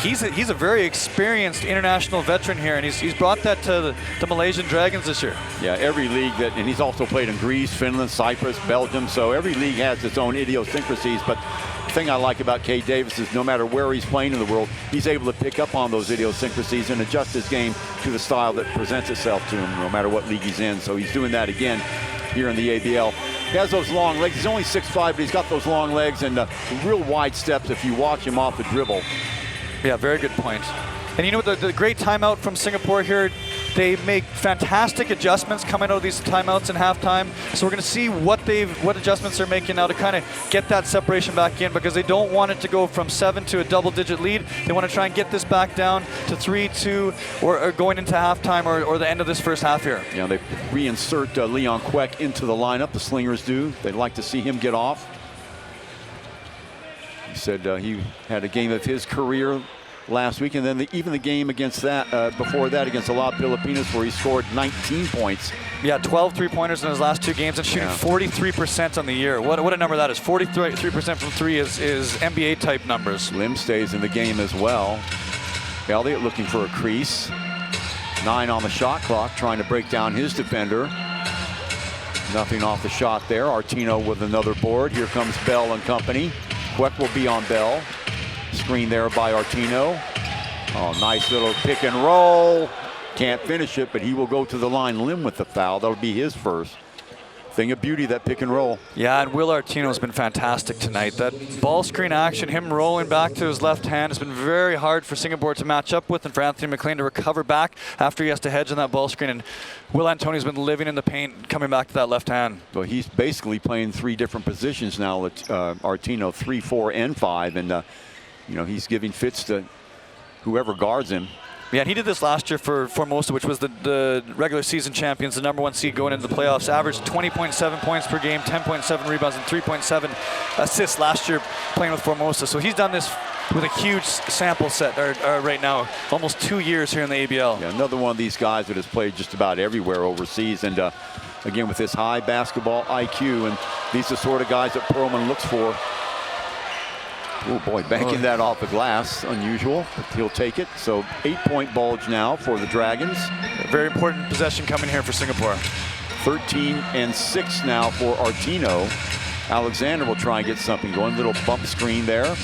he's a very experienced international veteran here, and he's brought that to the Malaysian Dragons this year. Yeah, every league and he's also played in Greece, Finland, Cyprus, Belgium, so every league has its own idiosyncrasies. But the thing I like about Cade Davis is no matter where he's playing in the world, he's able to pick up on those idiosyncrasies and adjust his game to the style that presents itself to him, no matter what league he's in. So he's doing that again here in the ABL. He has those long legs. He's only 6'5", but he's got those long legs and real wide steps if you watch him off the dribble. Yeah, very good point. And you know what, the great timeout from Singapore here, They make fantastic adjustments coming out of these timeouts in halftime. So we're going to see what adjustments they're making now to kind of get that separation back in, because they don't want it to go from 7 to a double-digit lead. They want to try and get this back down to 3-2 or going into halftime or the end of this first half here. Yeah, they reinsert Leon Queck into the lineup. The Slingers do. They'd like to see him get off. He said he had a game of his career last week, and then even the game against that, before that against Alab, Pilipinas, where he scored 19 points. Yeah, 12 three-pointers in his last 2 games and shooting 43% on the year. What a number that is. 43% from 3 is NBA-type numbers. Lim stays in the game as well. Elliott looking for a crease. 9 on the shot clock, trying to break down his defender. Nothing off the shot there. Artino with another board. Here comes Bell and company. Queck will be on Bell. Screen there by Artino. Oh, nice little pick and roll. Can't finish it, but he will go to the line. Lim with the foul. That'll be his first. Thing of beauty, that pick and roll. Yeah, and Will Artino's been fantastic tonight. That ball screen action, him rolling back to his left hand, has been very hard for Singapore to match up with, and for Anthony McLean to recover back after he has to hedge on that ball screen. And Will Antonio's been living in the paint, coming back to that left hand. Well, he's basically playing 3 different positions now. Artino 3, 4, and 5, and you know, he's giving fits to whoever guards him. Yeah, and he did this last year for Formosa, which was the regular season champions, the #1 seed going into the playoffs. Averaged 20.7 points per game, 10.7 rebounds, and 3.7 assists last year playing with Formosa. So he's done this with a huge sample set right now, almost 2 years here in the ABL. Yeah, another one of these guys that has played just about everywhere overseas, and again with this high basketball IQ, and these are the sort of guys that Perlman looks for. Oh boy, banking that off the glass, unusual, but he'll take it. So 8-point bulge now for the Dragons. Very important possession coming here for Singapore. 13-6 now for Artino. Alexander will try and get something going. Little bump screen there.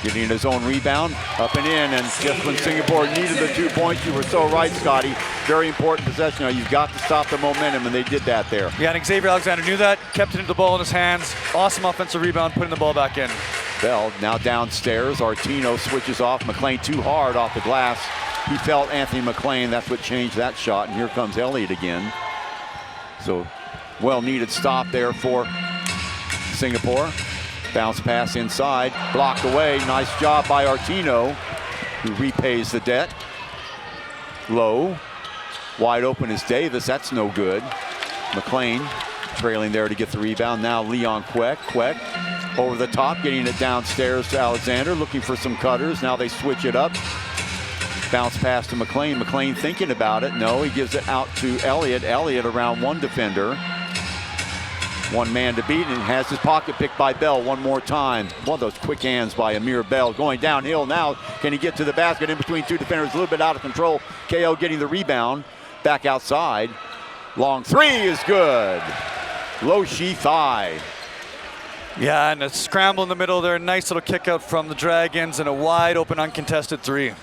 Getting his own rebound, up and in, and just when Singapore needed the 2 points, you were so right, Scotty. Very important possession. Now you've got to stop the momentum, and they did that there. Yeah, and Xavier Alexander knew that, kept it into the ball in his hands. Awesome offensive rebound, putting the ball back in. Bell now downstairs. Artino switches off. McLean too hard off the glass. He felt Anthony McLean. That's what changed that shot, and here comes Elliott again. So well-needed stop there for Singapore. Bounce pass inside, blocked away. Nice job by Artino, who repays the debt. Low, wide open is Davis. That's no good. McLean trailing there to get the rebound. Now Leon Queck. Queck over the top, getting it downstairs to Alexander, looking for some cutters. Now they switch it up. Bounce pass to McLean. McLean thinking about it. No, he gives it out to Elliott. Elliott around one defender. One man to beat, and has his pocket picked by Bell one more time. One of those quick hands by Amir Bell. Going downhill now. Can he get to the basket in between 2 defenders? A little bit out of control. KO getting the rebound. Back outside. Long 3 is good. Low Shi thigh. Yeah, and a scramble in the middle there. Nice little kick out from the Dragons, and a wide open uncontested 3.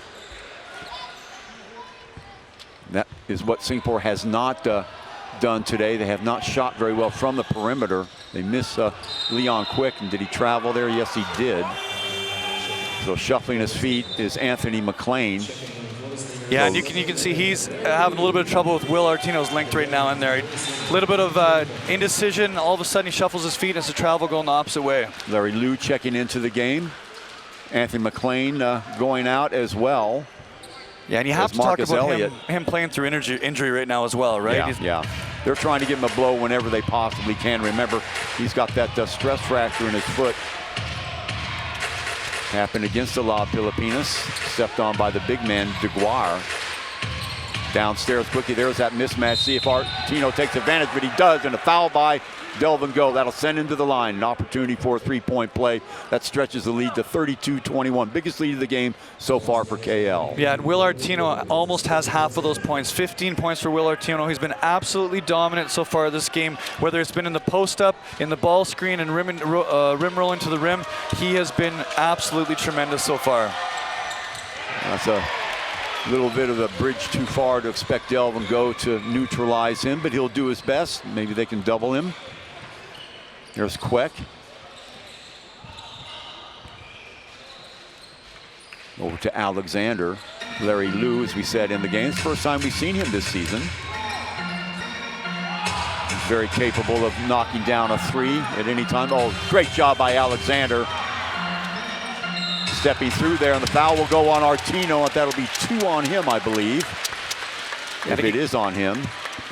That is what Singapore has not done today. They have not shot very well from the perimeter. They miss Leon Queck, and did he travel there? Yes, he did. So shuffling his feet is Anthony McLean. Yeah, and you can see he's having a little bit of trouble with Will Artino's length right now in there. A little bit of indecision. All of a sudden he shuffles his feet and has to travel going the opposite way. Larry Liu checking into the game. Anthony McLean going out as well. Yeah, and you have to talk about him playing through injury right now as well, right? Yeah. They're trying to give him a blow whenever they possibly can. Remember, he's got that stress fracture in his foot. Happened against Alab, Pilipinas. Stepped on by the big man, DeGuar. Downstairs quickly, there's that mismatch. See if Artino takes advantage, but he does, and a foul by Delvin Go. That'll send him to the line. An opportunity for a 3-point play. That stretches the lead to 32-21. Biggest lead of the game so far for KL. Yeah, and Will Artino almost has half of those points. 15 points for Will Artino. He's been absolutely dominant so far this game, whether it's been in the post-up, in the ball screen, and rim rolling to the rim. He has been absolutely tremendous so far. That's a little bit of a bridge too far to expect Delvin Go to neutralize him, but he'll do his best. Maybe they can double him. There's Queck. Over to Alexander. Larry Liu, as we said in the game. It's the first time we've seen him this season. He's very capable of knocking down a three at any time. Oh, great job by Alexander. Stepping through there, and the foul will go on Artino, and that'll be 2 on him, I believe. If it is on him,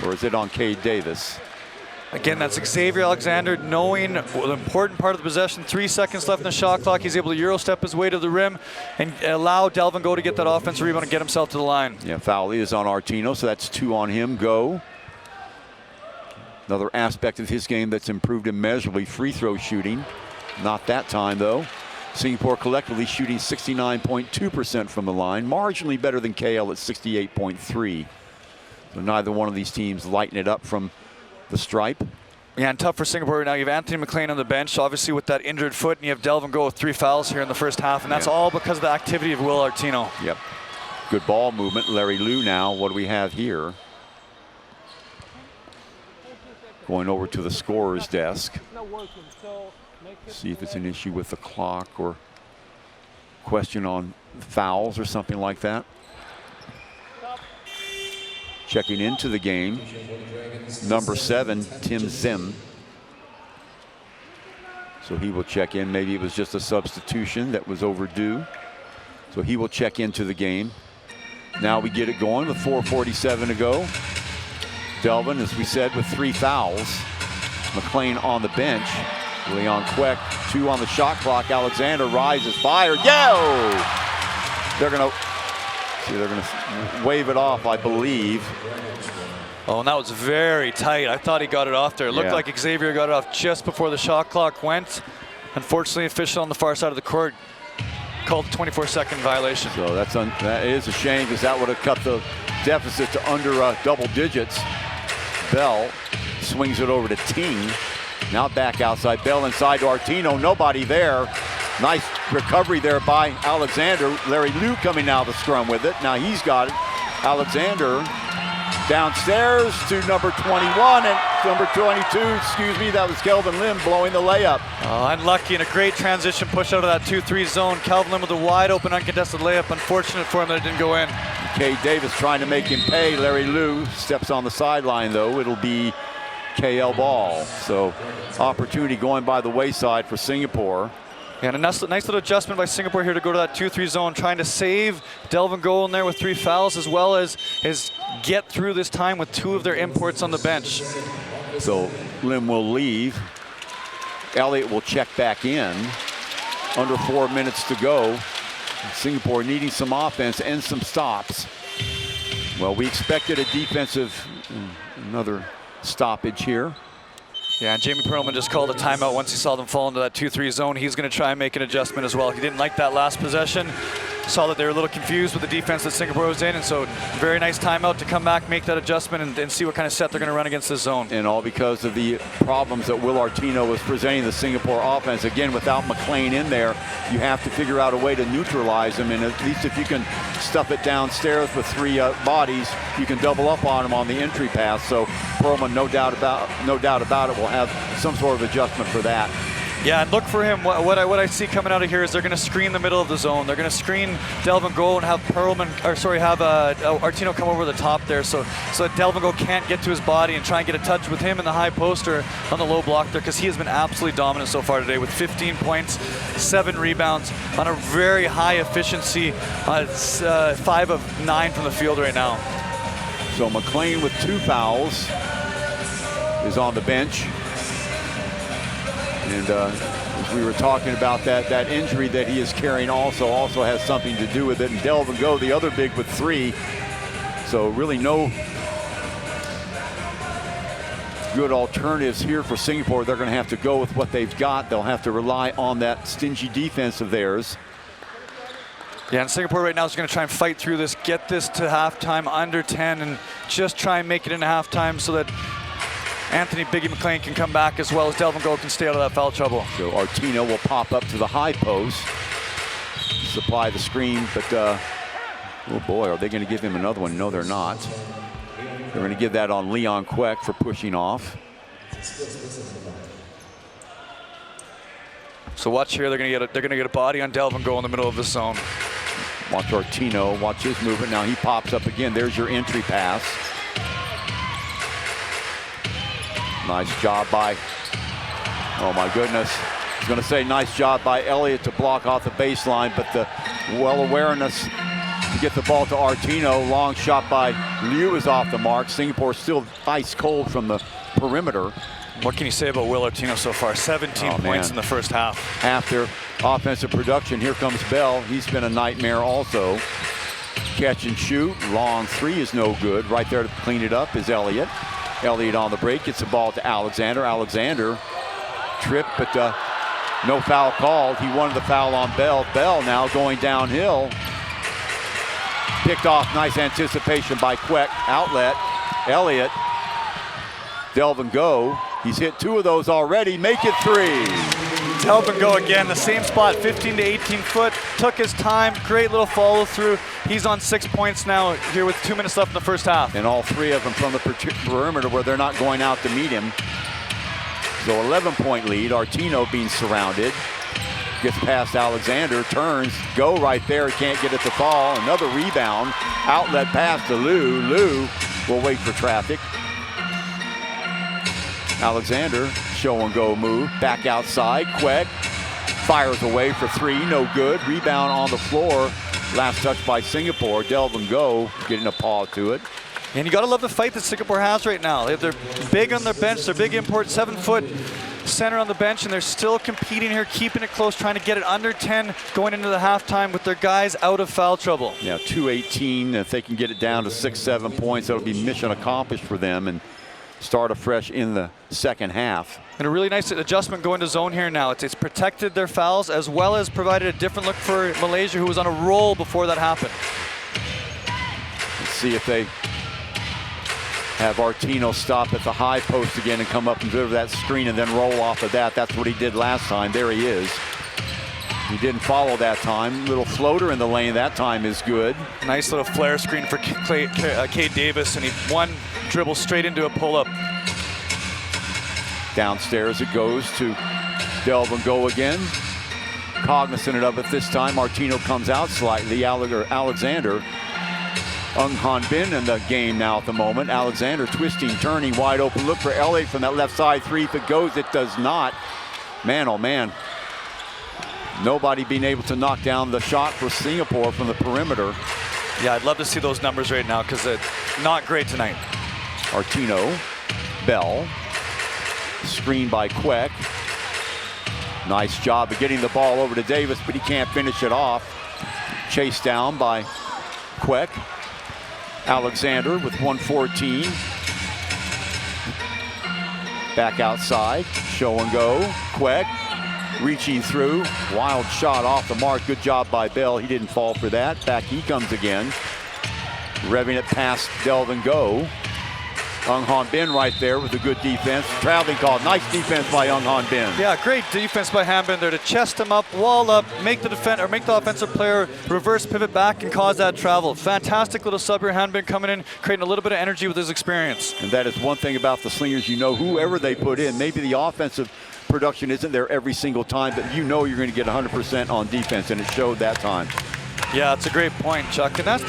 or is it on Cade Davis? Again, that's Xavier Alexander knowing the important part of the possession. 3 seconds left in the shot clock. He's able to Euro step his way to the rim and allow Delvin Go to get that offensive rebound and get himself to the line. Yeah, foul is on Artino, so that's 2 on him. Go. Another aspect of his game that's improved immeasurably, free throw shooting. Not that time, though. Singapore collectively shooting 69.2% from the line, marginally better than KL at 68.3. So neither one of these teams lighten it up from the stripe. Yeah, and tough for Singapore right now. You have Anthony McLean on the bench, obviously with that injured foot, and you have Delvin Go with 3 fouls here in the first half, and that's all because of the activity of Will Artino. Yep. Good ball movement. Larry Liu now. What do we have here? Going over to the scorer's desk. See if it's an issue with the clock or question on fouls or something like that. Checking into the game, number 7, Tim Zim. So he will check in. Maybe it was just a substitution that was overdue. So he will check into the game. Now we get it going with 4:47 to go. Delvin, as we said, with 3 fouls. McLean on the bench. Leon Kwek, 2 on the shot clock. Alexander rises, fire. Yo! They're gonna wave it off, I believe. Oh, and that was very tight. I thought he got it off there. It looked like Xavier got it off just before the shot clock went. Unfortunately, official on the far side of the court called 24-second violation. So that is a shame, because that would have cut the deficit to under double digits. Bell swings it over to Ting. Now back outside. Bell inside to Artino. Nobody there. Nice recovery there by Alexander. Larry Liu coming out of the scrum with it. Now he's got it. Alexander downstairs to number 21 and number 22. Excuse me, that was Kelvin Lin blowing the layup. Oh, unlucky, and a great transition push out of that 2-3 zone. Kelvin Lin with a wide open uncontested layup. Unfortunate for him that it didn't go in. Cade Davis trying to make him pay. Larry Liu steps on the sideline, though. It'll be KL ball. So opportunity going by the wayside for Singapore. Yeah, and a nice little adjustment by Singapore here to go to that 2-3 zone, trying to save Delvin Go in there with 3 fouls, as well as get through this time with 2 of their imports on the bench. So Lim will leave. Elliott will check back in. Under 4 minutes to go. Singapore needing some offense and some stops. Well, we expected a defensive, another stoppage here. Yeah, and Jamie Perlman just called a timeout once he saw them fall into that 2-3 zone. He's going to try and make an adjustment as well. He didn't like that last possession. Saw that they were a little confused with the defense that Singapore was in, and so very nice timeout to come back, make that adjustment, and see what kind of set they're going to run against this zone. And all because of the problems that Will Artino was presenting the Singapore offense. Again, without McLean in there, you have to figure out a way to neutralize him, and at least if you can stuff it downstairs with 3 bodies, you can double up on him on the entry pass. So Perlman, no doubt about it, will have some sort of adjustment for that. Yeah, and look for him. What I see coming out of here is they're going to screen the middle of the zone. They're going to screen Delvin Go and have Artino come over the top there, so that Delvin Go can't get to his body and try and get a touch with him in the high post or on the low block there, because he has been absolutely dominant so far today with 15 points, 7 rebounds on a very high efficiency. It's 5 of 9 from the field right now. So McLean with 2 fouls is on the bench. And as we were talking about, that injury that he is carrying also has something to do with it. And Delvin Go, the other big, with 3. So really no good alternatives here for Singapore. They're going to have to go with what they've got. They'll have to rely on that stingy defense of theirs. Yeah, and Singapore right now is going to try and fight through this, get this to halftime under 10, and just try and make it into halftime so that Anthony Biggie McLean can come back, as well as Delvin Go can stay out of that foul trouble. So Artino will pop up to the high post, supply the screen, but oh boy, are they going to give him another one? No, they're not. They're going to give that on Leon Kwek for pushing off. So watch here, they're going to get a body on Delvin Go in the middle of the zone. Watch Artino, watch his movement. Now he pops up again. There's your entry pass. Nice job by, oh my goodness. I was going to say nice job by Elliott to block off the baseline, but the well awareness to get the ball to Artino. Long shot by Liu is off the mark. Singapore still ice cold from the perimeter. What can you say about Will Artino so far? 17 points in the first half. After offensive production, here comes Bell. He's been a nightmare also. Catch and shoot. Long three is no good. Right there to clean it up is Elliott. Elliott on the break, gets the ball to Alexander. Alexander tripped, but no foul called. He wanted the foul on Bell. Bell now going downhill. Picked off, nice anticipation by Queck. Outlet, Elliott. Delvin Go. He's hit 2 of those already. Make it 3. Delvin Go again, the same spot, 15 to 18 foot. Took his time, great little follow through. He's on 6 points now here with 2 minutes left in the first half. And all 3 of them from the perimeter where they're not going out to meet him. So 11-point lead. Artino being surrounded. Gets past Alexander, turns, Go right there, can't get it to fall. Another rebound, outlet pass to Liu. Liu will wait for traffic. Alexander, show and go move, back outside, Queck fires away for 3, no good. Rebound on the floor, last touch by Singapore. Delvin Go getting a paw to it. And you gotta love the fight that Singapore has right now. They're big on their bench, they're big import, 7-foot center on the bench, and they're still competing here, keeping it close, trying to get it under 10 going into the halftime with their guys out of foul trouble. Yeah, 2:18, if they can get it down to 6-7 points, that'll be mission accomplished for them and start afresh in the second half. And a really nice adjustment going to zone here now. It's protected their fouls as well as provided a different look for Malaysia, who was on a roll before that happened. Let's see if they have Artino stop at the high post again and come up and deliver that screen and then roll off of that. That's what he did last time. There he is. He didn't follow that time. Little floater in the lane that time is good. Nice little flare screen for Cade Davis, and he one dribble straight into a pull-up. Downstairs it goes to Delvin Go again. Cognizant of it this time. Artino comes out slightly. Alexander. Ung Han Bin in the game now at the moment. Alexander twisting, turning, wide open. Look for Elliott from that left side 3. If it goes, it does not. Man, oh man. Nobody being able to knock down the shot for Singapore from the perimeter. Yeah, I'd love to see those numbers right now because it's not great tonight. Artino, Bell, screened by Queck. Nice job of getting the ball over to Davis, but he can't finish it off. Chased down by Queck. Alexander with 1:14. Back outside, show and go. Queck reaching through, wild shot off the mark. Good job by Bell. He didn't fall for that. Back he comes again. Revving it past Delvin Go. Ung Han Bin right there with a good defense. Traveling call. Nice defense by Ung Han Bin. Yeah, great defense by Han Bin there to chest him up, wall up, make the offensive player reverse pivot back and cause that travel. Fantastic little sub here. Han Bin coming in, creating a little bit of energy with his experience. And that is one thing about the Slingers. You know, whoever they put in, maybe the offensive production isn't there every single time, but you know you're going to get 100% on defense, and it showed that time. Yeah, it's a great point, Chuck. And that's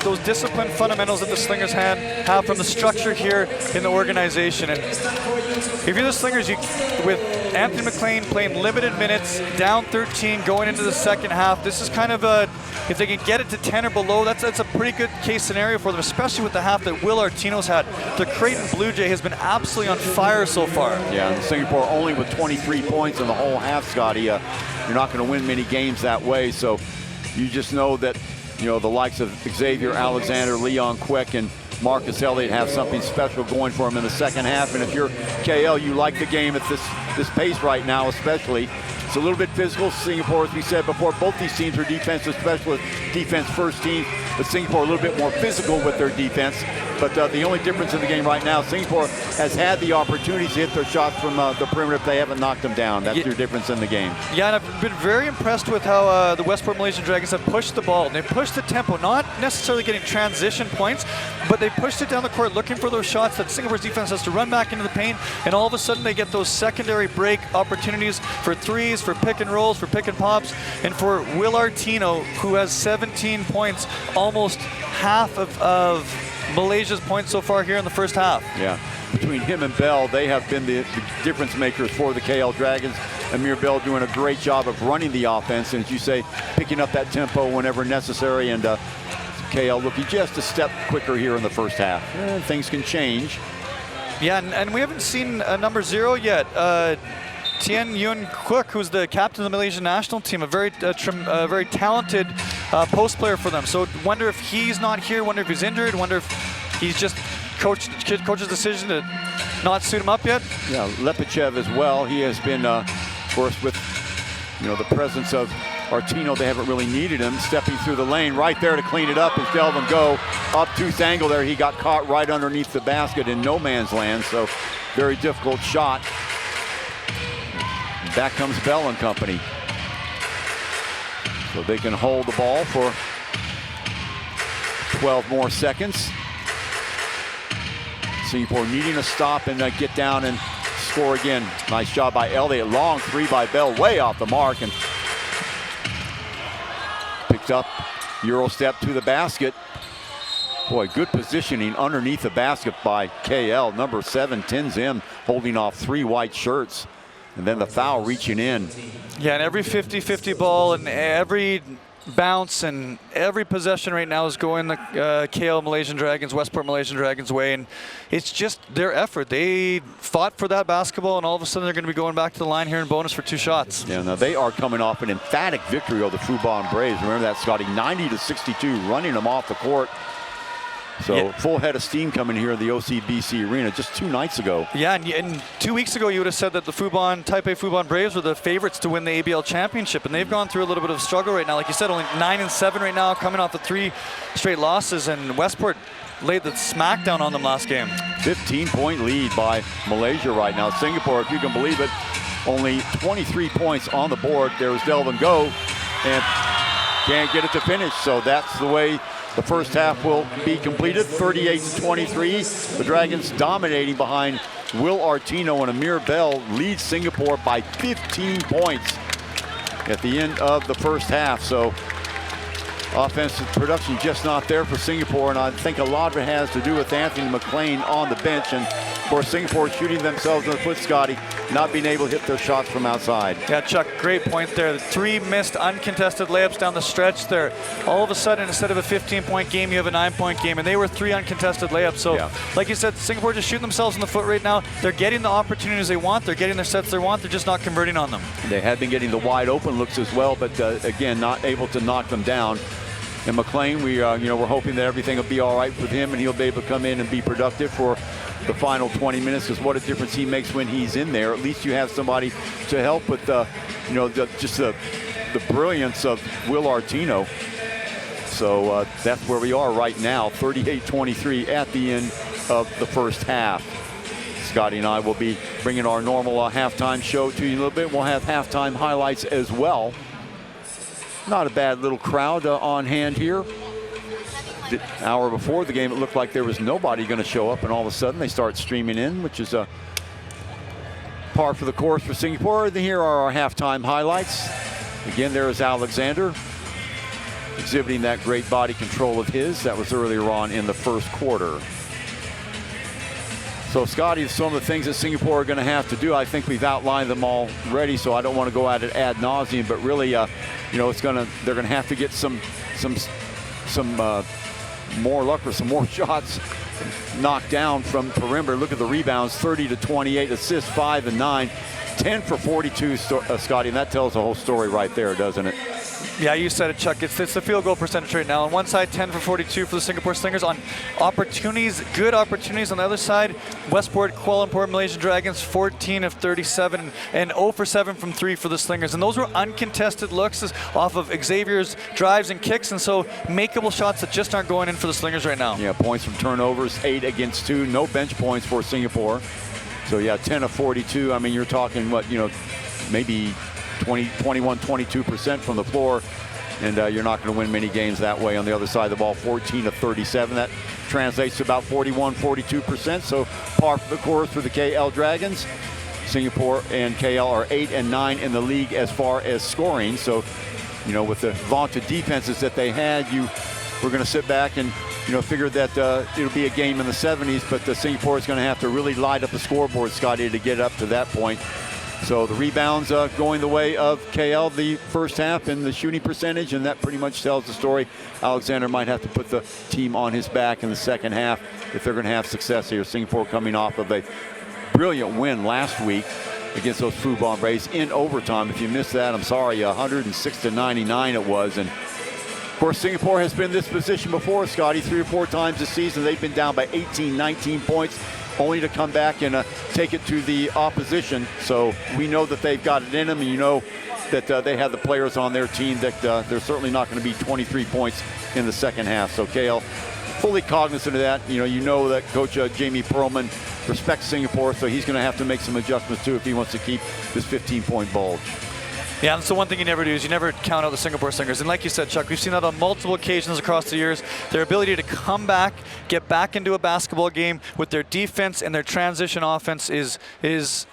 those discipline fundamentals that the Slingers have from the structure here in the organization. And if you're the Slingers, with Anthony McLean playing limited minutes, down 13 going into the second half, this is kind of a, if they can get it to 10 or below, that's a pretty good case scenario for them, especially with the half that Will Artino's had. The Creighton Blue Jay has been absolutely on fire so far. Yeah, and Singapore only with 23 points in the whole half, Scotty. You're not going to win many games that way, so you just know that, you know, the likes of Xavier Alexander, Leon Queck, and Marcus Elliott have something special going for them in the second half. And if you're KL, you like the game at this pace right now, especially. It's a little bit physical. Singapore, as we said before, both these teams are defensive specialists, defense first team. but Singapore a little bit more physical with their defense. But the only difference in the game right now, Singapore has had the opportunities to hit their shots from the perimeter, if they haven't knocked them down. That's your difference in the game. Yeah, and I've been very impressed with how the Westport Malaysian Dragons have pushed the ball. And they pushed the tempo, not necessarily getting transition points, but they pushed it down the court looking for those shots that Singapore's defense has to run back into the paint, and all of a sudden they get those secondary break opportunities for threes, for pick and rolls, for pick and pops, and for Will Artino, who has 17 points, almost half of Malaysia's points so far here in the first half. Yeah, between him and Bell, they have been the difference makers for the KL Dragons. Amir Bell doing a great job of running the offense, and as you say, picking up that tempo whenever necessary, and KL looking just a step quicker here in the first half. Things can change. Yeah, and we haven't seen number 0 yet. Tien Yuen Quoc, who's the captain of the Malaysian national team, a very talented post player for them. So wonder if he's not here, wonder if he's injured, wonder if he's just coach's decision to not suit him up yet. Yeah, Lepichev as well. He has been, of course, with the presence of Artino, they haven't really needed him. Stepping through the lane right there to clean it up is Kelvin Go. Obtuse angle there. He got caught right underneath the basket in no man's land, so very difficult shot. Back comes Bell and company. So they can hold the ball for 12 more seconds. Singapore needing a stop and get down and score again. Nice job by Elliott. Long three by Bell, way off the mark, and picked up Euro step to the basket. Boy, good positioning underneath the basket by KL. Number 7, Tin Zim, holding off 3 white shirts. And then the foul reaching in. Yeah, and every 50-50 ball and every bounce and every possession right now is going the KL Malaysian Dragons, Westport Malaysian Dragons way. And it's just their effort. They fought for that basketball, and all of a sudden they're going to be going back to the line here in bonus for 2 shots. Yeah, now they are coming off an emphatic victory over the Fubon Braves. Remember that, Scotty? 90-62, running them off the court. So full head of steam coming here in the OCBC arena just 2 nights ago. Yeah, and 2 weeks ago you would have said that the Taipei Fubon Braves were the favorites to win the ABL championship, and they've gone through a little bit of struggle right now. Like you said, only 9-7 right now, coming off the 3 straight losses, and Westport laid the smackdown on them last game. 15-point lead by Malaysia right now. Singapore, if you can believe it, only 23 points on the board. There's Delvin Go, and can't get it to finish, so that's the way the first half will be completed. 38-23. The Dragons dominating behind Will Artino, and Amir Bell leads Singapore by 15 points at the end of the first half. So offensive production just not there for Singapore, and I think a lot of it has to do with Anthony McLean on the bench, and of course Singapore shooting themselves in the foot, Scotty, not being able to hit their shots from outside. Yeah, Chuck, great point there. The 3 missed uncontested layups down the stretch there. All of a sudden, instead of a 15-point game, you have a 9-point game, and they were 3 uncontested layups. So, like you said, Singapore just shooting themselves in the foot right now. They're getting the opportunities they want. They're getting their sets they want. They're just not converting on them. They have been getting the wide open looks as well, but again, not able to knock them down. And McLean, we're hoping that everything will be all right with him, and he'll be able to come in and be productive for the final 20 minutes, because what a difference he makes when he's in there. At least you have somebody to help with just the brilliance of Will Artino. So that's where we are right now, 38-23 at the end of the first half. Scotty and I will be bringing our normal halftime show to you in a little bit. We'll have halftime highlights as well. Not a bad little crowd on hand here. The hour before the game, it looked like there was nobody going to show up, and all of a sudden they start streaming in, which is a par for the course for Singapore. And here are our halftime highlights. Again, there is Alexander exhibiting that great body control of his. That was earlier on in the first quarter. So, Scotty, some of the things that Singapore are going to have to do, I think we've outlined them already, so I don't want to go at it ad nauseum, but really, they're going to have to get some more luck or some more shots knocked down from perimeter. Look at the rebounds, 30-28, assists 5 and 9, 10 for 42, Scotty, and that tells the whole story right there, doesn't it? Yeah, you said it, Chuck. It's the field goal percentage right now. On one side, 10 for 42 for the Singapore Slingers. On opportunities, good opportunities. On the other side, Westport, Kuala Lumpur, Malaysian Dragons, 14 of 37 and 0 for 7 from 3 for the Slingers. And those were uncontested looks off of Xavier's drives and kicks, and so makeable shots that just aren't going in for the Slingers right now. Yeah, points from turnovers, 8 against 2. No bench points for Singapore. So yeah, 10 of 42. I mean, you're talking what, maybe 21, 22% from the floor, and you're not going to win many games that way. On the other side of the ball, 14 of 37. That translates to about 41, 42%. So par for the course for the KL Dragons. Singapore and KL are 8 and 9 in the league as far as scoring. So, with the vaunted defenses that they had, we're going to sit back and figure that it'll be a game in the 70s, but the Singapore is going to have to really light up the scoreboard, Scotty, to get up to that point. So the rebounds going the way of KL the first half and the shooting percentage, and that pretty much tells the story. Alexander might have to put the team on his back in the second half if they're going to have success here. Singapore coming off of a brilliant win last week against those Fubon Braves in overtime. If you missed that, I'm sorry, 106-99 it was. And of course, Singapore has been in this position before, Scotty, 3 or 4 times this season. They've been down by 18, 19 points. Only to come back and take it to the opposition. So we know that they've got it in them, and that they have the players on their team that they're certainly not going to be 23 points in the second half. So KL fully cognizant of that. You know that Coach Jamie Perlman respects Singapore, so he's going to have to make some adjustments too if he wants to keep this 15-point bulge. Yeah, and so one thing you never do is you never count out the Singapore Slingers. And like you said, Chuck, we've seen that on multiple occasions across the years. Their ability to come back, get back into a basketball game with their defense and their transition offense is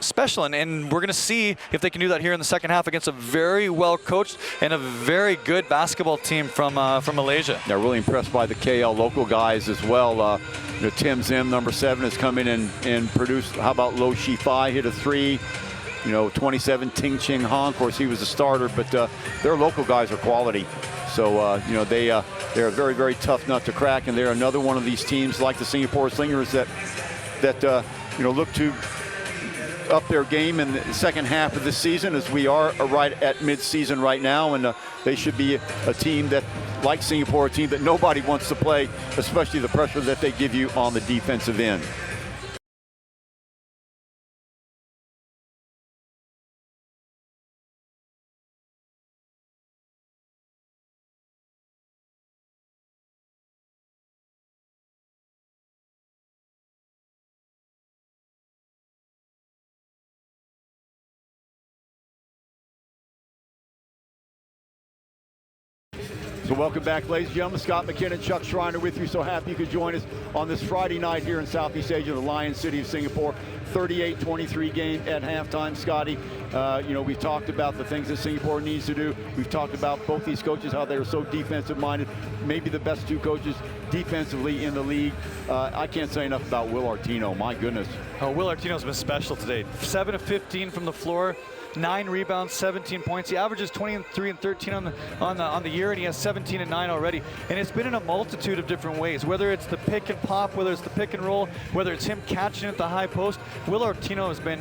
special. And we're going to see if they can do that here in the second half against a very well-coached and a very good basketball team from Malaysia. They're really impressed by the KL local guys as well. Tim Zim, number 7, has come in and produced. How about Lo Shi-Fai, hit a 3. 27, Ting Ching Han. Of course, he was a starter, but their local guys are quality. So, they're a very, very tough nut to crack, and they're another one of these teams like the Singapore Slingers that look to up their game in the second half of the season, as we are right at mid-season right now, and they should be a team that, like Singapore, a team that nobody wants to play, especially the pressure that they give you on the defensive end. So welcome back, ladies and gentlemen. Scott McKinnon, Chuck Schreiner with you. So happy you could join us on this Friday night here in Southeast Asia, the Lion City of Singapore. 38-23 game at halftime, Scotty. We've talked about the things that Singapore needs to do. We've talked about both these coaches, how they are so defensive-minded, maybe the best 2 coaches defensively in the league. I can't say enough about Will Artino. My goodness. Oh, Will Artino's been special today. 7 of 15 from the floor. 9 rebounds, 17 points. He averages 23 and 13 on the year, and he has 17 and 9 already. And it's been in a multitude of different ways, whether it's the pick and pop, whether it's the pick and roll, whether it's him catching at the high post. Will Artino has been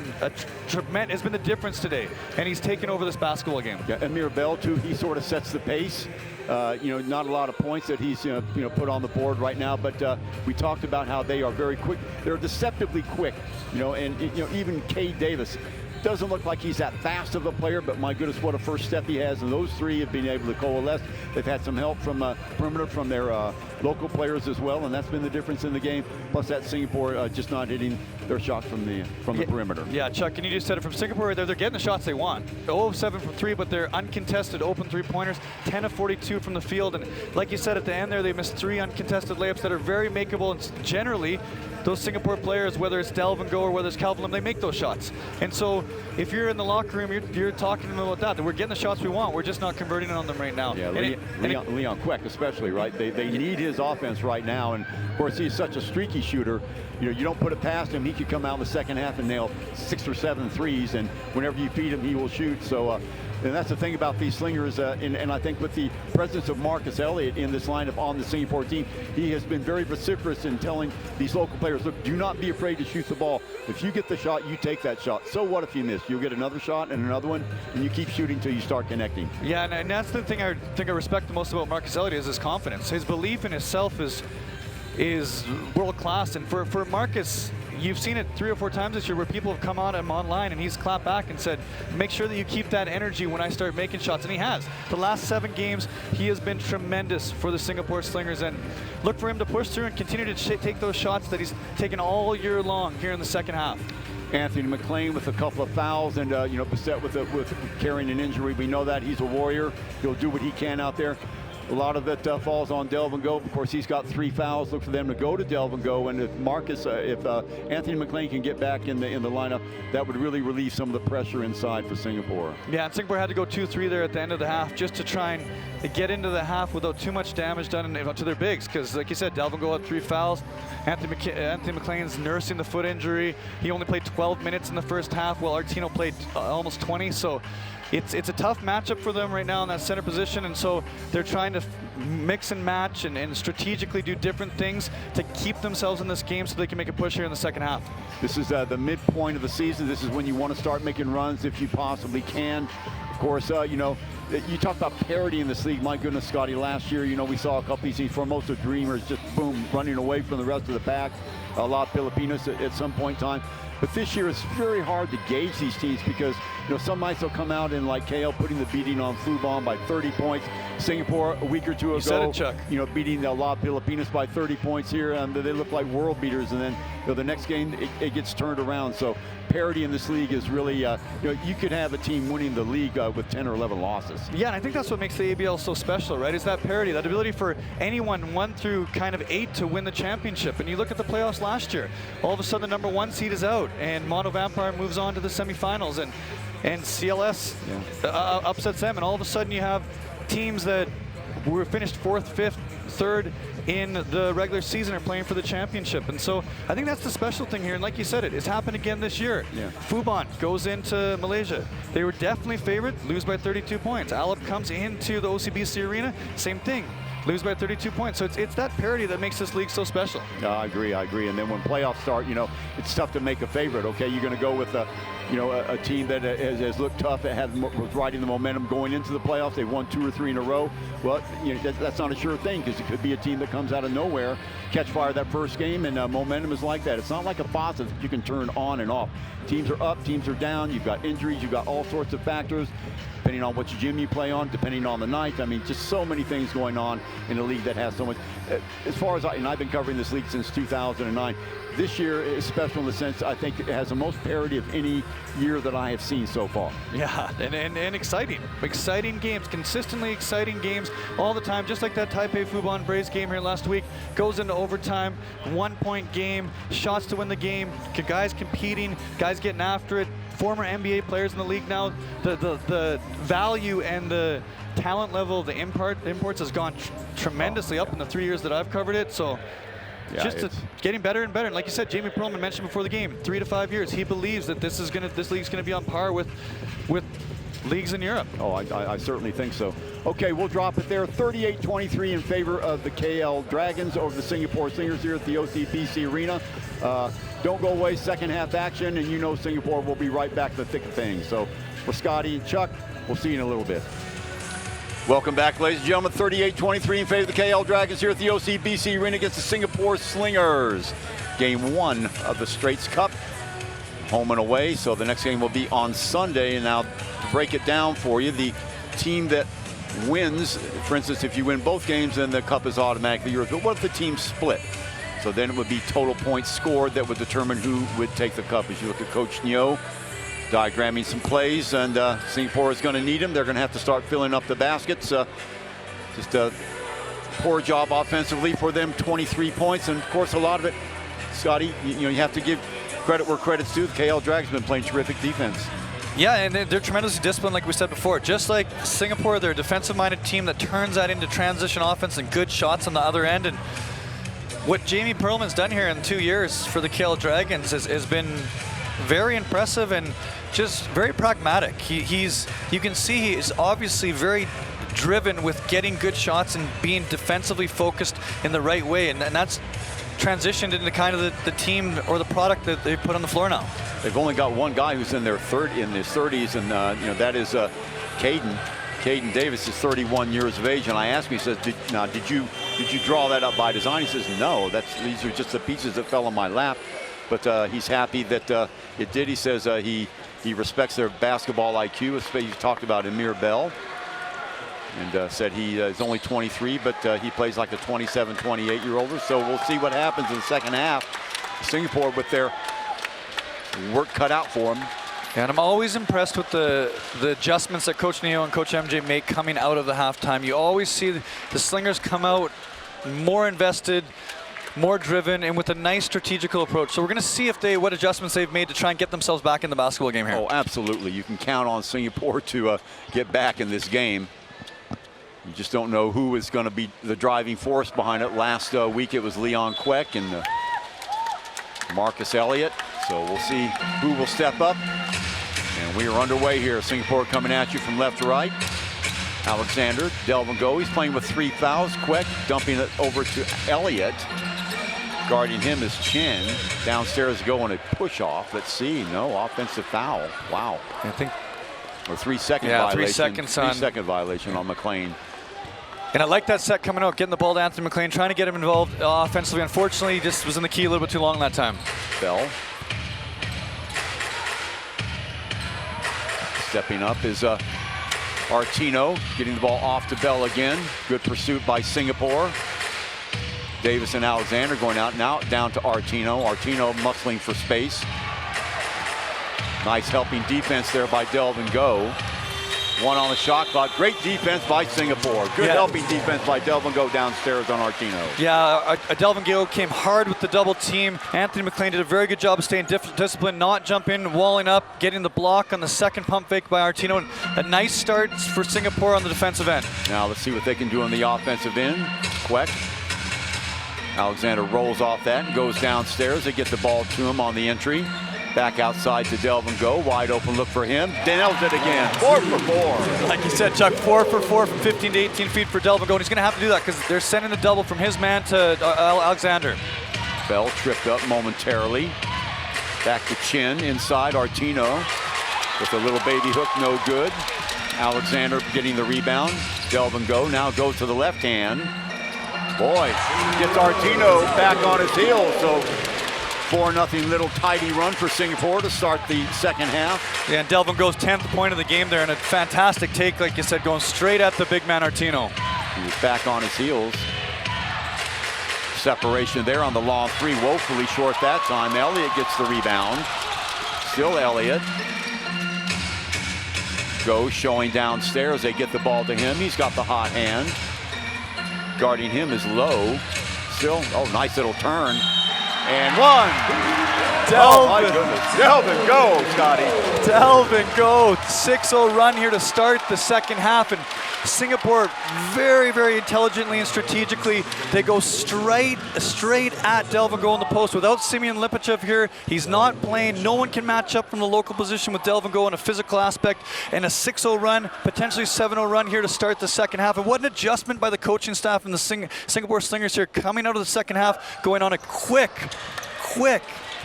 has been the difference today, and he's taken over this basketball game. Yeah, and Miguel too. He sort of sets the pace. Not a lot of points that he's put on the board right now, but we talked about how they are very quick. They're deceptively quick. And even Cade Davis doesn't look like he's that fast of a player, but my goodness, what a first step he has. And those 3 have been able to coalesce. They've had some help from perimeter from their local players as well, and that's been the difference in the game. Plus that Singapore just not hitting their shots from the perimeter. Yeah, Chuck, and you just said it from Singapore. They're getting the shots they want. 0 of 7 from 3, but they're uncontested open 3-pointers. 10 of 42 from the field, and like you said at the end there, they missed 3 uncontested layups that are very makeable. And generally, those Singapore players, whether it's Delvin Go or whether it's Kelvin Lin, they make those shots. And so if you're in the locker room, you're talking to them about that we're getting the shots we want. We're just not converting on them right now. Yeah, Leon Queck especially, right? They need his offense right now. And of course, he's such a streaky shooter. You don't put it past him. He could come out in the second half and nail 6 or 7 threes. And whenever you feed him, he will shoot. So And that's the thing about these Slingers, and I think with the presence of Marcus Elliott in this lineup on the Singapore team, he has been very vociferous in telling these local players, look, do not be afraid to shoot the ball. If you get the shot, you take that shot. So what if you miss? You'll get another shot and another one, and you keep shooting until you start connecting. Yeah, and that's the thing I think I respect the most about Marcus Elliott is his confidence. His belief in himself is world class, and for Marcus, you've seen it 3 or 4 times this year where people have come on him online and he's clapped back and said, make sure that you keep that energy when I start making shots, and he has. The last 7 games, he has been tremendous for the Singapore Slingers, and look for him to push through and continue to take those shots that he's taken all year long here in the second half. Anthony McLean with a couple of fouls and beset with carrying an injury. We know that he's a warrior. He'll do what he can out there. A lot of it falls on Delvin Go. Of course, he's got 3 fouls. Look for them to go to Delvin Go. And if Anthony McLean can get back in the lineup, that would really relieve some of the pressure inside for Singapore. Yeah, and Singapore had to go 2-3 there at the end of the half just to try and get into the half without too much damage done to their bigs. Because, like you said, Delvin Go had 3 fouls. Anthony McLean's nursing the foot injury. He only played 12 minutes in the first half, while Artino played almost 20. So it's a tough matchup for them right now in that center position, and so they're trying to mix and match and strategically do different things to keep themselves in this game so they can make a push here in the second half. This is the midpoint of the season. This is when you want to start making runs if you possibly can. Of course, you talk about parity in this league. My goodness, Scotty, last year, we saw a couple of these Formosa Dreamers just, boom, running away from the rest of the pack. A lot of Pilipinas at some point in time. But this year it's very hard to gauge these teams because some nights they'll come out and like KL putting the beating on Fubon by 30 points. Singapore a week or 2 ago, you said it, Chuck. Beating a lot of Pilipinas by 30 points here, and they look like world beaters. And then the next game it gets turned around. So parity in this league is really you could have a team winning the league with 10 or 11 losses. Yeah, and I think that's what makes the ABL so special, right? Is that parity, that ability for anyone 1 through kind of 8 to win the championship. And you look at the playoffs last year, all of a sudden the number 1 seed is out, and Mono Vampire moves on to the semifinals, and CLS upsets them, and all of a sudden you have teams that were finished 4th, 5th, 3rd in the regular season are playing for the championship. And so I think that's the special thing here, and like you said, it's happened again this year. Yeah. Fubon goes into Malaysia. They were definitely favored, lose by 32 points. Alab comes into the OCBC arena, same thing. Lose by 32 points. So it's that parity that makes this league so special. I agree. And then when playoffs start, it's tough to make a favorite. Okay, you're going to go with a team that has looked tough, that was riding the momentum going into the playoffs. They've won 2 or 3 in a row. Well, that's not a sure thing because it could be a team that comes out of nowhere, catch fire that first game, and momentum is like that. It's not like a faucet that you can turn on and off. Teams are up, teams are down. You've got injuries, you've got all sorts of factors, depending on which gym you play on, depending on the night. I mean, just so many things going on in a league that has so much. As far as I've been covering this league since 2009. This year is special in the sense I think it has the most parity of any year that I have seen so far. Yeah, and exciting. Exciting games, consistently exciting games all the time, just like that Taipei Fubon Braves game here last week. Goes into overtime, 1-point game, shots to win the game, guys competing, guys getting after it. Former NBA players in the league now. The value and the talent level of the imports has gone tremendously up in the 3 years that I've covered it. So yeah, just getting better and better. And like you said, Jamie Perlman mentioned before the game, 3 to 5 years. He believes that this league's gonna be on par with leagues in Europe. Oh, I certainly think so. Okay, we'll drop it there. 38-23 in favor of the KL Dragons over the Singapore Slingers here at the OCBC Arena. Don't go away, second half action, and Singapore will be right back to the thick of things. So for Scotty and Chuck, we'll see you in a little bit. Welcome back, ladies and gentlemen. 38-23 in favor of the KL Dragons here at the OCBC Arena against the Singapore Slingers. Game 1 of the Straits Cup, home and away. So the next game will be on Sunday. And now to break it down for you, the team that wins, for instance, if you win both games, then the cup is automatically yours. But what if the teams split? So then it would be total points scored that would determine who would take the cup. As you look at Coach Nyo diagramming some plays, and Singapore is going to need them. They're going to have to start filling up the baskets. Just a poor job offensively for them, 23 points. And of course, a lot of it, Scotty, you have to give credit where credit's due. The KL Dragons have been playing terrific defense. Yeah, and they're tremendously disciplined, like we said before. Just like Singapore, they're a defensive-minded team that turns that into transition offense and good shots on the other end. And what Jamie Perlman's done here in 2 years for the KL Dragons has been very impressive and just very pragmatic. You can see he is obviously very driven with getting good shots and being defensively focused in the right way, and that's transitioned into kind of the team or the product that they put on the floor now. They've only got one guy who's in his 30s, and that is Caden. Caden Davis is 31 years of age, and I asked him, he says, did you draw that up by design? He says, no, these are just the pieces that fell on my lap. But he's happy that it did. He says he respects their basketball IQ. He talked about Amir Bell, and said he is only 23, but he plays like a 27, 28-year-older. So we'll see what happens in the second half. Singapore with their work cut out for them. And I'm always impressed with the adjustments that Coach Neo and Coach MJ make coming out of the halftime. You always see the Slingers come out more invested, more driven, and with a nice strategical approach. So we're going to see what adjustments they've made to try and get themselves back in the basketball game here. Oh, absolutely. You can count on Singapore to get back in this game. You just don't know who is going to be the driving force behind it. Last week it was Leon Kwek and Marcus Elliott. So we'll see who will step up. And we are underway here. Singapore coming at you from left to right. Alexander, Delvin Go. He's playing with 3 fouls. Kwek dumping it over to Elliott. Guarding him is Chen. Downstairs going a push off. Let's see. No offensive foul. Wow. I think. Or 3-second violation. 3 seconds on. 3-second violation on McLean. And I like that set coming out, getting the ball to Anthony McLean, trying to get him involved offensively. Unfortunately, he just was in the key a little bit too long that time. Bell. Stepping up is Artino, getting the ball off to Bell again. Good pursuit by Singapore. Davis and Alexander going out now, down to Artino. Artino muscling for space. Nice helping defense there by Delvin Go. One on the shot clock. Great defense by Singapore. Good helping defense by Delvin Go downstairs on Artino. Yeah, Delvin Go came hard with the double team. Anthony McLean did a very good job of staying disciplined, not jumping, walling up, getting the block on the second pump fake by Artino. And a nice start for Singapore on the defensive end. Now let's see what they can do on the offensive end. Kwek. Alexander rolls off that and goes downstairs. They get the ball to him on the entry. Back outside to Delvin Go. Wide open look for him. Nails it again. 4 for 4. Like you said, Chuck, 4 for 4 from 15 to 18 feet for Delvin Go. And he's going to have to do that because they're sending the double from his man to Alexander. Bell tripped up momentarily. Back to Chin inside. Artino with a little baby hook. No good. Alexander getting the rebound. Delvin Go now goes to the left hand. Boy, gets Artino back on his heels. So 4-0 little tidy run for Singapore to start the second half. Yeah, and Delvin Go's 10th point of the game there, and a fantastic take, like you said, going straight at the big man Artino. He was back on his heels. Separation there on the long three, woefully short that time. Elliott gets the rebound. Still Elliott. Go showing downstairs. They get the ball to him. He's got the hot hand. Guarding him is Lowe. Still, nice little turn. And one. Delvin. Oh my goodness. Delvin Go, Scotty. Delvin Go. 6-0 run here to start the second half. And Singapore very, very intelligently and strategically, they go straight at Delvin Go in the post without Simeon Lipichev here. He's not playing. No one can match up from the local position with Delvin Go in a physical aspect. And a 6-0 run, potentially 7-0 run here to start the second half. And what an adjustment by the coaching staff and the Singapore Slingers here coming out of the second half, going on a quick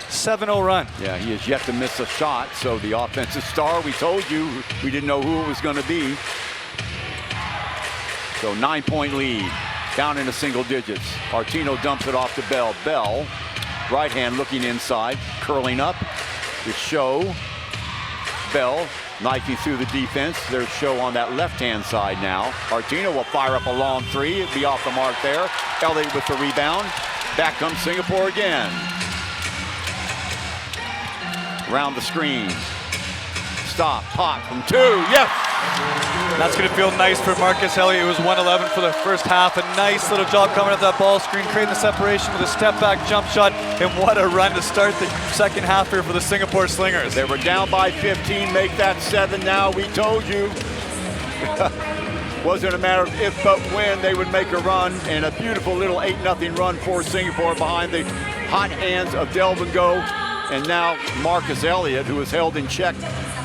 7-0 run. Yeah, he has yet to miss a shot. So the offensive star, we told you, we didn't know who it was going to be. So 9-point lead, down into single digits. Artino dumps it off to Bell. Bell, right hand looking inside, curling up. The Show. Bell knifing through the defense. There's Show on that left-hand side now. Artino will fire up a long three. It'll be off the mark there. Elliott with the rebound. Back comes Singapore again. Round the screen. Stop, pop from 2, yes! That's going to feel nice for Marcus Elliott. It was 111 for the first half. A nice little job coming at that ball screen, creating the separation with a step-back jump shot. And what a run to start the second half here for the Singapore Slingers. They were down by 15, make that 7 now. We told you. Wasn't a matter of if but when they would make a run, and a beautiful little 8-0 run for Singapore behind the hot hands of Delvin Go. And now Marcus Elliott, who was held in check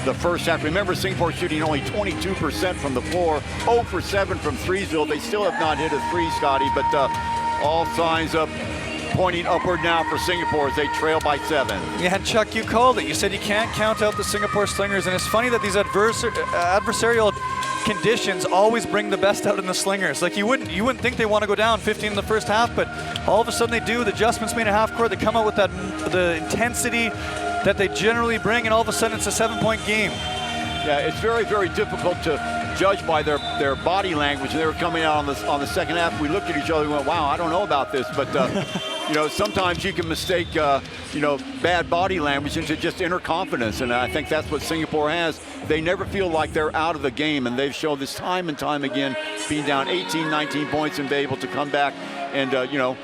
the first half. Remember, Singapore shooting only 22% from the floor, 0 for 7 from Threesville. They still have not hit a three, Scotty, but all signs of pointing upward now for Singapore as they trail by 7. Yeah, and Chuck, you called it. You said you can't count out the Singapore Slingers, and it's funny that these adversarial conditions always bring the best out in the Slingers. Like you wouldn't think they want to go down 15 in the first half, but all of a sudden they do. The adjustments made at half court. They come out with the intensity that they generally bring, and all of a sudden it's a 7-point game. Yeah, it's very, very difficult to judge by their body language. They were coming out on the second half. We looked at each other and went, wow, I don't know about this. But, you know, sometimes you can mistake, you know, bad body language into just inner confidence. And I think that's what Singapore has. They never feel like they're out of the game. And they've shown this time and time again, being down 18, 19 points and be able to come back and, you know,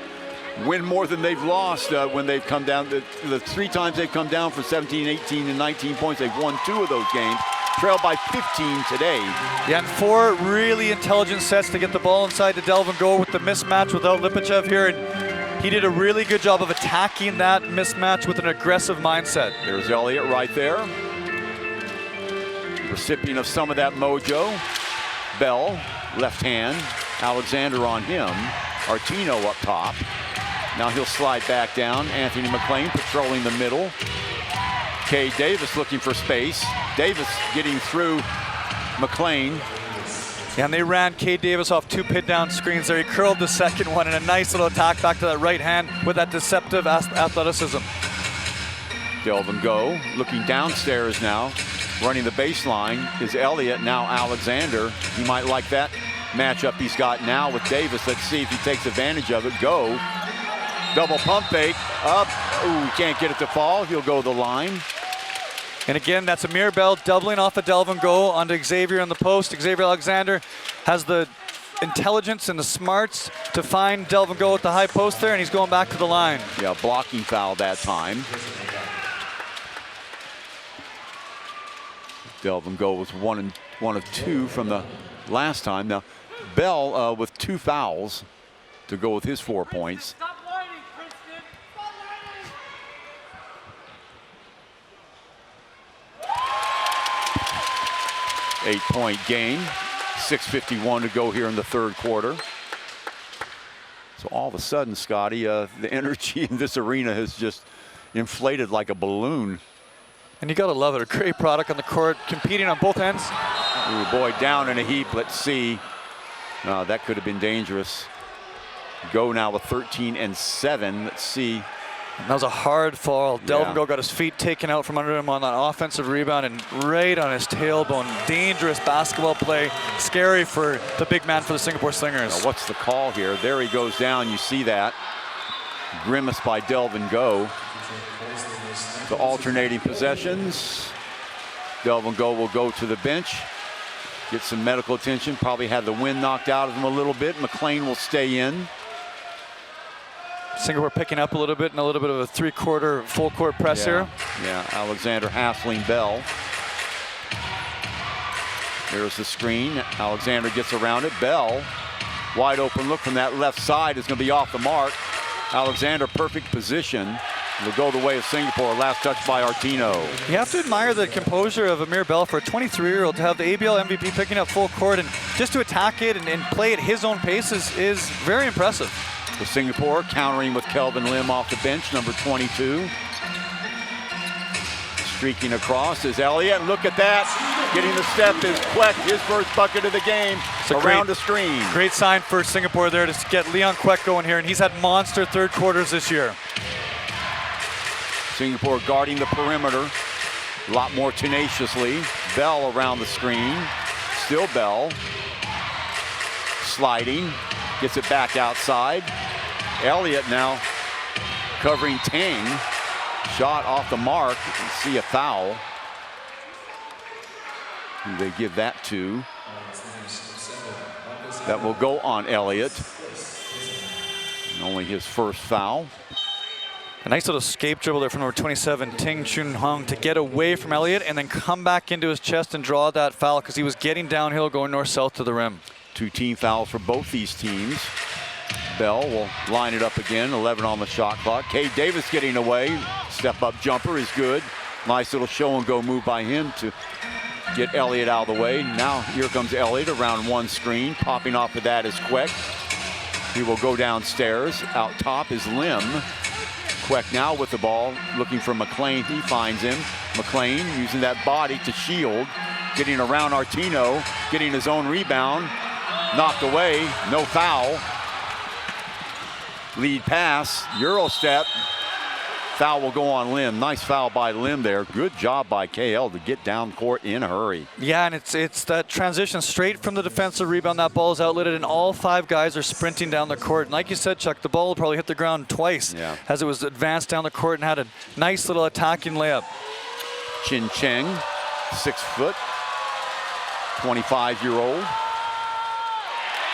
win more than they've lost when they've come down. The 3 times they've come down from 17, 18, and 19 points, they've won 2 of those games. Trailed by 15 today. Yeah, and 4 really intelligent sets to get the ball inside to Delvin Go with the mismatch without Lipichev here. And he did a really good job of attacking that mismatch with an aggressive mindset. There's Elliott right there. Recipient of some of that mojo. Bell, left hand. Alexander on him. Artino up top. Now he'll slide back down. Anthony McLean patrolling the middle. Kay Davis looking for space. Davis getting through McLean. Yeah, and they ran Kay Davis off 2 pit-down screens there. He curled the second one in a nice little attack back to that right hand with that deceptive athleticism. Delvin Go looking downstairs now. Running the baseline is Elliott, now Alexander. He might like that matchup he's got now with Davis. Let's see if he takes advantage of it. Go. Double pump fake. Up. Ooh, can't get it to fall. He'll go the line. And again, that's Amir Bell doubling off of Delvin Go onto Xavier on the post. Xavier Alexander has the intelligence and the smarts to find Delvin Go at the high post there, and he's going back to the line. Yeah, blocking foul that time. Delvin Go was one of 2 from the last time. Now, Bell with 2 fouls to go with his 4 points. 8-point game, 6:51 to go here in the third quarter. So all of a sudden, Scotty, the energy in this arena has just inflated like a balloon. And you gotta love it, a great product on the court, competing on both ends. Ooh, boy, down in a heap, let's see. No, that could have been dangerous. Go now with 13 and 7, let's see. And that was a hard fall. Delvin Go got his feet taken out from under him on that offensive rebound and right on his tailbone. Dangerous basketball play. Scary for the big man for the Singapore Slingers. Now, what's the call here? There he goes down. You see that. Grimace by Delvin Go. The alternating possessions. Delvin Go will go to the bench. Get some medical attention. Probably had the wind knocked out of him a little bit. McLean will stay in. Singapore picking up a little bit and a little bit of a 3-quarter full court press here. Yeah, Alexander hassling Bell. There's the screen. Alexander gets around it. Bell, wide open look from that left side, is going to be off the mark. Alexander, perfect position. Will go the way of Singapore. Last touch by Artino. You have to admire the composure of Amir Bell for a 23-year-old to have the ABL MVP picking up full court and just to attack it and play at his own pace is very impressive. For Singapore, countering with Kelvin Lin off the bench, number 22. Streaking across is Elliott. Look at that. Getting the step is Kwek, his first bucket of the game, around the screen. Great sign for Singapore there to get Leon Kwek going here, and he's had monster third quarters this year. Singapore guarding the perimeter a lot more tenaciously. Bell around the screen. Still Bell. Sliding. Gets it back outside. Elliott now covering Tang. Shot off the mark. You can see a foul. Who they give that to? That will go on Elliott. And only his first foul. A nice little escape dribble there from number 27, Ting Chun Hung, to get away from Elliott and then come back into his chest and draw that foul because he was getting downhill going north-south to the rim. 2 team fouls for both these teams. Bell will line it up again, 11 on the shot clock. Kay Davis getting away, Step-up jumper is good. Nice little show-and-go move by him to get Elliott out of the way. Now here comes Elliott around one screen. Popping off of that is Queck. He will go downstairs. Out top is Lim. Queck now with the ball, looking for McLean. He finds him. McLean using that body to shield. Getting around Artino. Getting his own rebound. Knocked away. No foul. Lead pass. Euro step. Foul will go on Lim. Nice foul by Lim there. Good job by KL to get down court in a hurry. Yeah, and it's that transition straight from the defensive rebound. That ball is outletted, and all 5 guys are sprinting down the court. And like you said, Chuck, the ball will probably hit the ground twice as it was advanced down the court and had a nice little attacking layup. Chin Cheng, 6 foot, 25-year-old.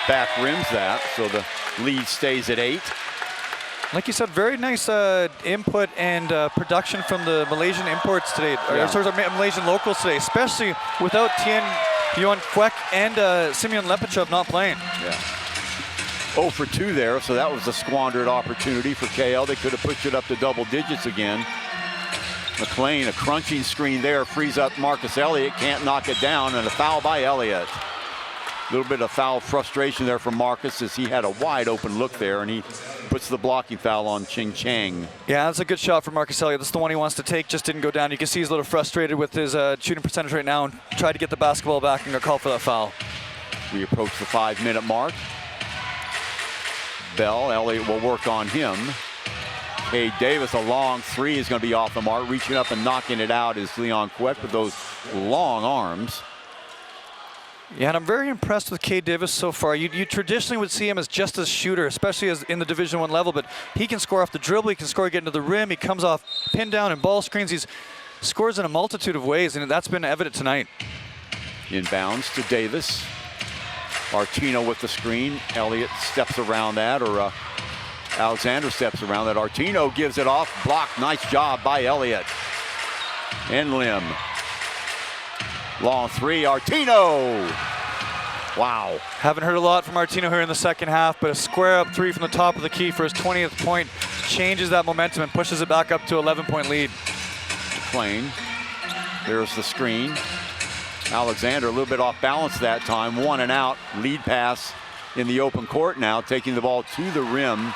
Back rims that, so the lead stays at 8. Like you said, very nice input and production from the Malaysian imports today, or sorry, Malaysian locals today, especially without Tien Yuan Queck and Simeon Lepichev not playing. Yeah. 0 for 2 there, so that was a squandered opportunity for KL. They could have pushed it up to double digits again. McLean, a crunching screen there, frees up Marcus Elliott, can't knock it down, and a foul by Elliott. A little bit of foul frustration there from Marcus as he had a wide open look there, and he puts the blocking foul on Ching Chang. Yeah, that's a good shot for Marcus Elliott. That's the one he wants to take, just didn't go down. You can see he's a little frustrated with his shooting percentage right now and tried to get the basketball back and got called for that foul. We approach the 5-minute mark. Bell, Elliott will work on him. Cade Davis, a long 3 is going to be off the mark. Reaching up and knocking it out is Leon Queck with those long arms. Yeah, and I'm very impressed with Cade Davis so far. You traditionally would see him as just a shooter, especially as in the Division I level, but he can score off the dribble, he can score getting to the rim, he comes off pin down and ball screens. He scores in a multitude of ways, and that's been evident tonight. Inbounds to Davis. Artino with the screen. Elliott steps around that, or Alexander steps around that. Artino gives it off. Blocked. Nice job by Elliott. And Lim. Long 3, Artino. Wow. Haven't heard a lot from Artino here in the second half, but a square up 3 from the top of the key for his 20th point changes that momentum and pushes it back up to 11-point lead. McLean. There's the screen. Alexander a little bit off balance that time. 1 and out. Lead pass in the open court now, taking the ball to the rim.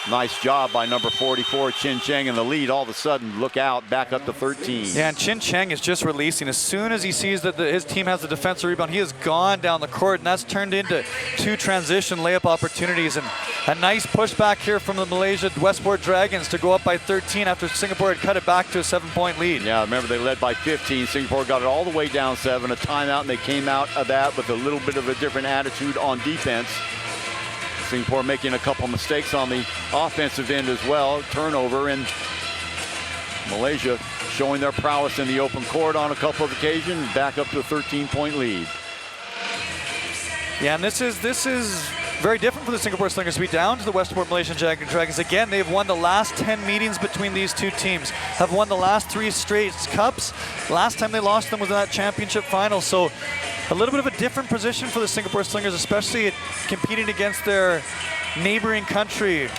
Nice job by number 44, Chin Cheng, in the lead. All of a sudden, look out, back up to 13. Yeah, and Chin Cheng is just releasing. As soon as he sees that his team has the defensive rebound, he has gone down the court, and that's turned into 2 transition layup opportunities. And a nice pushback here from the Malaysia Westport Dragons to go up by 13 after Singapore had cut it back to a 7-point lead. Yeah, remember they led by 15. Singapore got it all the way down 7, a timeout, and they came out of that with a little bit of a different attitude on defense. Singapore making a couple mistakes on the offensive end as well. Turnover, and Malaysia showing their prowess in the open court on a couple of occasions. Back up to a 13-point lead. Yeah, and this is very different for the Singapore Slingers to be down to the Westport Malaysian Dragons. Again, they've won the last 10 meetings between these two teams, have won the last 3 straight cups. Last time they lost them was in that championship final. So a little bit of a different position for the Singapore Slingers, especially competing against their neighboring country.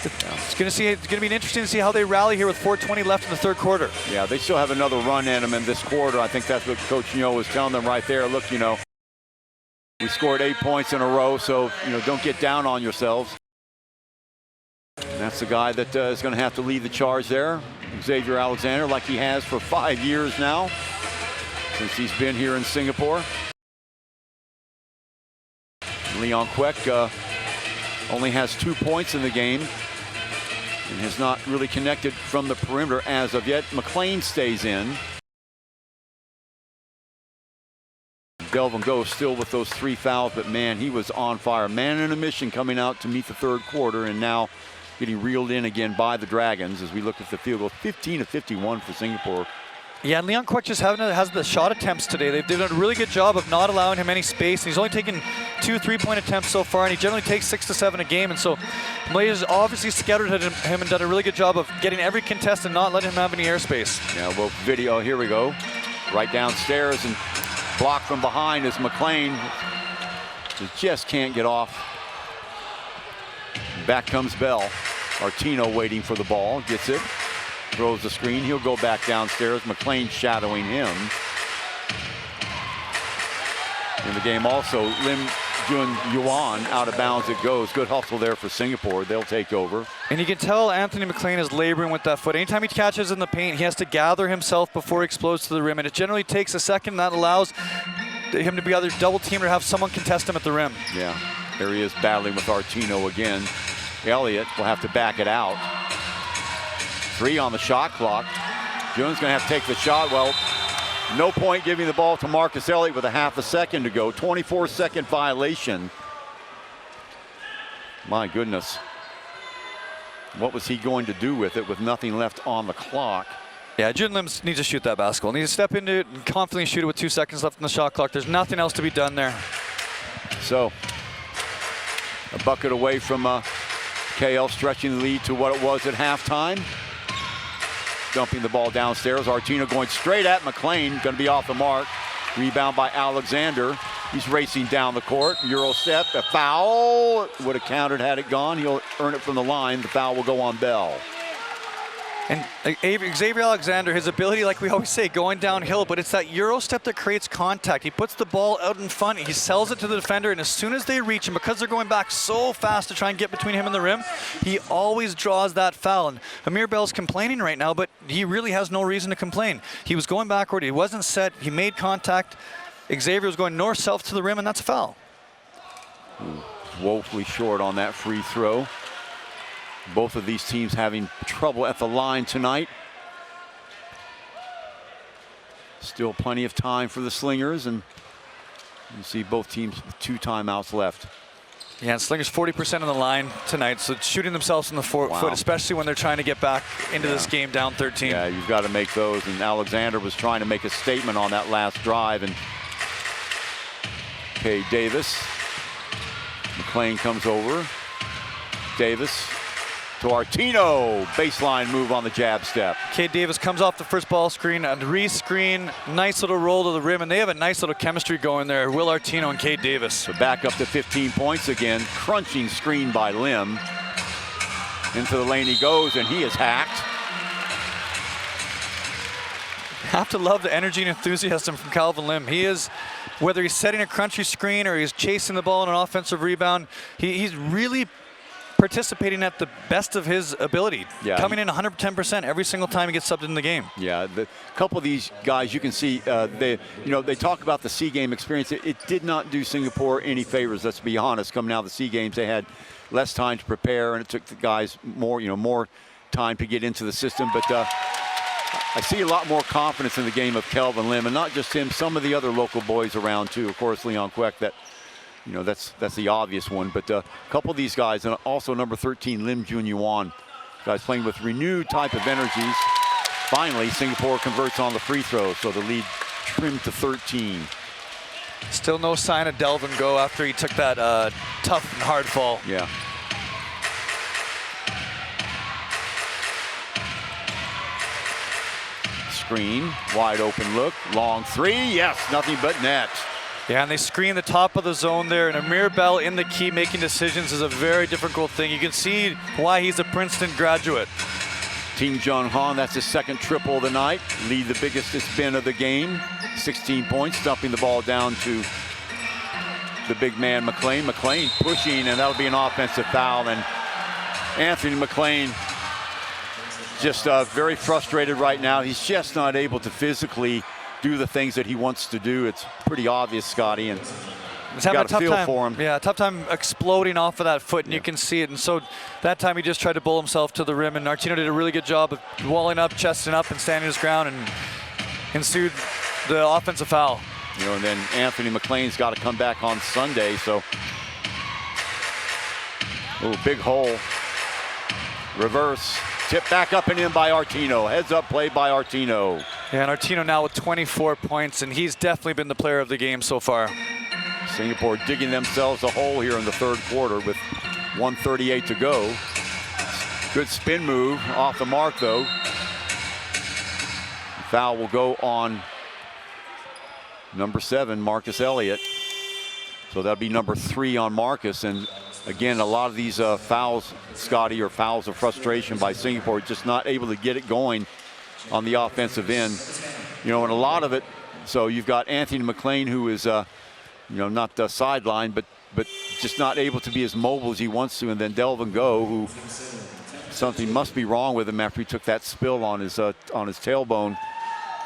It's going to be interesting to see how they rally here with 4:20 left in the third quarter. Yeah, they still have another run in them in this quarter. I think that's what Coach Nyo was telling them right there. Look, we scored 8 points in a row, so, don't get down on yourselves. And that's the guy that is going to have to lead the charge there, Xavier Alexander, like he has for 5 years now, since he's been here in Singapore. Leon Queck only has 2 points in the game and has not really connected from the perimeter as of yet. McLean stays in. Kelvin goes still with those 3 fouls, but man, he was on fire. Man in a mission coming out to meet the third quarter, and now getting reeled in again by the Dragons as we look at the field goal. 15 of 51 for Singapore. Yeah, and Leon Queck just has the shot attempts today. They've done a really good job of not allowing him any space. He's only taken 2 3-point attempts so far, and he generally takes 6 to 7 a game. And so Malaysia's obviously scattered him and done a really good job of getting every contest and not letting him have any airspace. Yeah, well, video, here we go. Right downstairs, and blocked from behind is McLean. Just can't get off. Back comes Bell. Artino waiting for the ball, gets it. throws the screen. He'll go back downstairs. McLean shadowing him. In the game also, Lim Jun Yuan out of bounds it goes. Good hustle there for Singapore. They'll take over. And you can tell Anthony McLean is laboring with that foot. Anytime he catches in the paint, he has to gather himself before he explodes to the rim. And it generally takes a second. That allows him to be either double teamed or have someone contest him at the rim. Yeah, there he is battling with Artino again. Elliott will have to back it out. 3 on the shot clock. Jun's going to have to take the shot. Well, no point giving the ball to Marcus Elliott with a half a second to go. 24-second violation. My goodness. What was he going to do with it with nothing left on the clock? Yeah, Jun Lim needs to shoot that basketball. Needs to step into it and confidently shoot it with 2 seconds left on the shot clock. There's nothing else to be done there. So, a bucket away from KL stretching the lead to what it was at halftime. Dumping the ball downstairs. Artino going straight at McLean. Going to be off the mark. Rebound by Alexander. He's racing down the court. Euro step. A foul. Would have counted had it gone. He'll earn it from the line. The foul will go on Bell. And Xavier Alexander, his ability, like we always say, going downhill, but it's that Euro step that creates contact. He puts the ball out in front, he sells it to the defender, and as soon as they reach him, because they're going back so fast to try and get between him and the rim, he always draws that foul. And Amir Bell's complaining right now, but he really has no reason to complain. He was going backward, he wasn't set, he made contact. Xavier was going north-south to the rim, and that's a foul. Woefully short on that free throw. Both of these teams having trouble at the line tonight. Still plenty of time for the Slingers, and you see both teams with 2 timeouts left. Yeah, and Slingers 40% on the line tonight, so shooting themselves in the foot, especially when they're trying to get back into this game down 13. Yeah, you've got to make those, and Alexander was trying to make a statement on that last drive, and okay, Davis. McLean comes over. Davis to Artino. Baseline move on the jab step. Cade Davis comes off the first ball screen, a re-screen, nice little roll to the rim, and they have a nice little chemistry going there, Will Artino and Cade Davis. So back up to 15 points again. Crunching screen by Lim. Into the lane he goes, and he is hacked. Have to love the energy and enthusiasm from Kelvin Lin. He is, whether he's setting a crunchy screen or he's chasing the ball on an offensive rebound, he's really participating at the best of his ability, coming in 110% every single time he gets subbed in the game. Yeah, a couple of these guys, you can see they talk about the SEA game experience. It did not do Singapore any favors. Let's be honest. Coming out of the SEA games, they had less time to prepare, and it took the guys more time to get into the system. But I see a lot more confidence in the game of Kelvin Lim, and not just him. Some of the other local boys around too. Of course, Leon Kwek. That's the obvious one, but a couple of these guys, and also number 13, Lim Jun Yuan, guys playing with renewed type of energies. Finally, Singapore converts on the free throw, so the lead trimmed to 13. Still no sign of Delvin Go after he took that tough and hard fall. Yeah. Screen, wide open look, long 3, yes, nothing but net. Yeah, and they screen the top of the zone there, and Amir Bell in the key making decisions is a very difficult thing. You can see why he's a Princeton graduate. Team Jung Han, that's his second triple of the night. Lead the biggest it's been of the game. 16 points, dumping the ball down to the big man McLean. McLean pushing, and that'll be an offensive foul. And Anthony McLean just very frustrated right now. He's just not able to physically do the things that he wants to do. It's pretty obvious, Scotty, and he's having got a feel for him. Yeah, tough time exploding off of that foot, and you can see it. And so that time he just tried to bull himself to the rim, and Artino did a really good job of walling up, chesting up, and standing his ground, and ensued the offensive foul. And then Anthony McLean's got to come back on Sunday, so big hole. Reverse. Tip back up and in by Artino. Heads up play by Artino. Yeah, and Artino now with 24 points, and he's definitely been the player of the game so far. Singapore digging themselves a hole here in the third quarter with 1:38 to go. Good spin move off the mark, though. Foul will go on number 7, Marcus Elliott. So that'll be number 3 on Marcus, and Again, a lot of these fouls, Scotty, are fouls of frustration by Singapore, just not able to get it going on the offensive end. You know, and a lot of it, so you've got Anthony McLean, who is, you know, not sidelined, but just not able to be as mobile as he wants to. And then Delvin Go, who something must be wrong with him after he took that spill on his tailbone.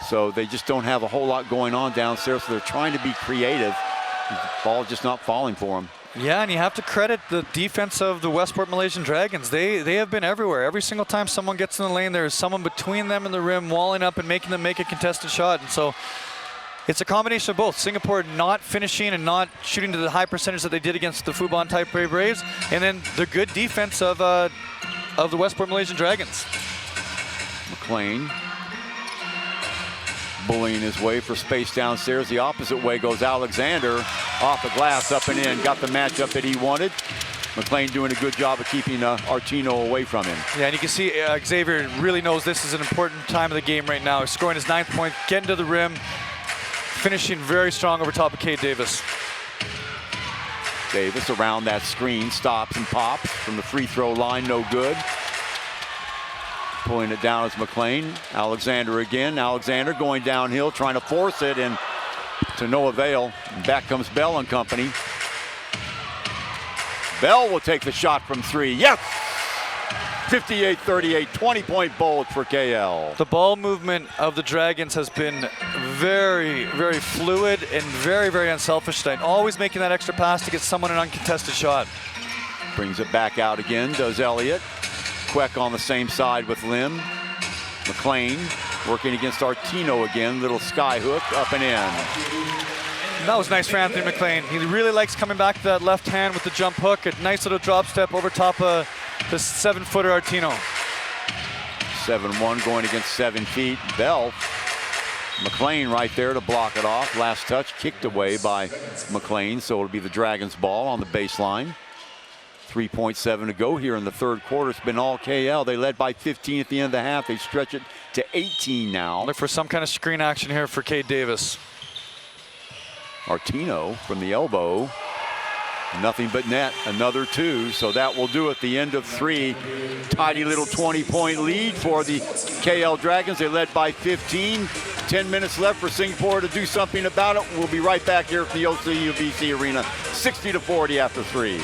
So they just don't have a whole lot going on downstairs. So they're trying to be creative. The ball just not falling for them. Yeah, and you have to credit the defense of the Westport Malaysian Dragons. They have been everywhere. Every single time someone gets in the lane, there's someone between them and the rim walling up and making them make a contested shot. And so it's a combination of both. Singapore not finishing and not shooting to the high percentage that they did against the Fubon Taipei Braves, and then the good defense of the Westport Malaysian Dragons. McLean bullying his way for space downstairs. The opposite way goes Alexander, off the glass, up and in. Got the matchup that he wanted. McLean doing a good job of keeping Artino away from him. Yeah, and you can see Xavier really knows this is an important time of the game right now. He's scoring his 9th point, getting to the rim, finishing very strong over top of Cade Davis. Davis around that screen, stops and pops from the free throw line, no good. Pulling it down is McLean. Alexander again. Alexander going downhill, trying to force it, and to no avail. And back comes Bell and company. Bell will take the shot from 3. Yes! 58-38, 20-point bulge for KL. The ball movement of the Dragons has been very, very fluid and very, very unselfish tonight. Always making that extra pass to get someone an uncontested shot. Brings it back out again, does Elliott. Queck on the same side with Lim. McLean working against Artino again. Little sky hook, up and in. That was nice for Anthony McLean. He really likes coming back to that left hand with the jump hook. A nice little drop step over top of the 7-footer Artino. 7-1 going against 7 feet. Bell. McLean right there to block it off. Last touch kicked away by McLean, so it'll be the Dragons' ball on the baseline. 3.7 to go here in the third quarter. It's been all KL. They led by 15 at the end of the half. They stretch it to 18 now. Look for some kind of screen action here for Cade Davis. Artino from the elbow. Nothing but net. Another 2. So that will do it. The end of 3. Tidy little 20-point lead for the KL Dragons. They led by 15. 10 minutes left for Singapore to do something about it. We'll be right back here at the OCBC Arena. 60-40 after 3.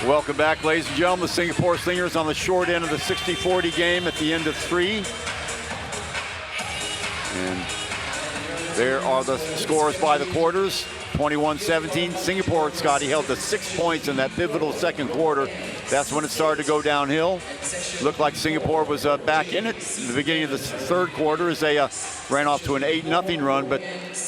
Welcome back, ladies and gentlemen. The Singapore Slingers on the short end of the 60-40 game at the end of 3. And there are the scores by the quarters. 21-17. Singapore, Scotty, held to 6 points in that pivotal second quarter. That's when it started to go downhill. Looked like Singapore was back in it in the beginning of the third quarter as they ran off to an 8-0 run, but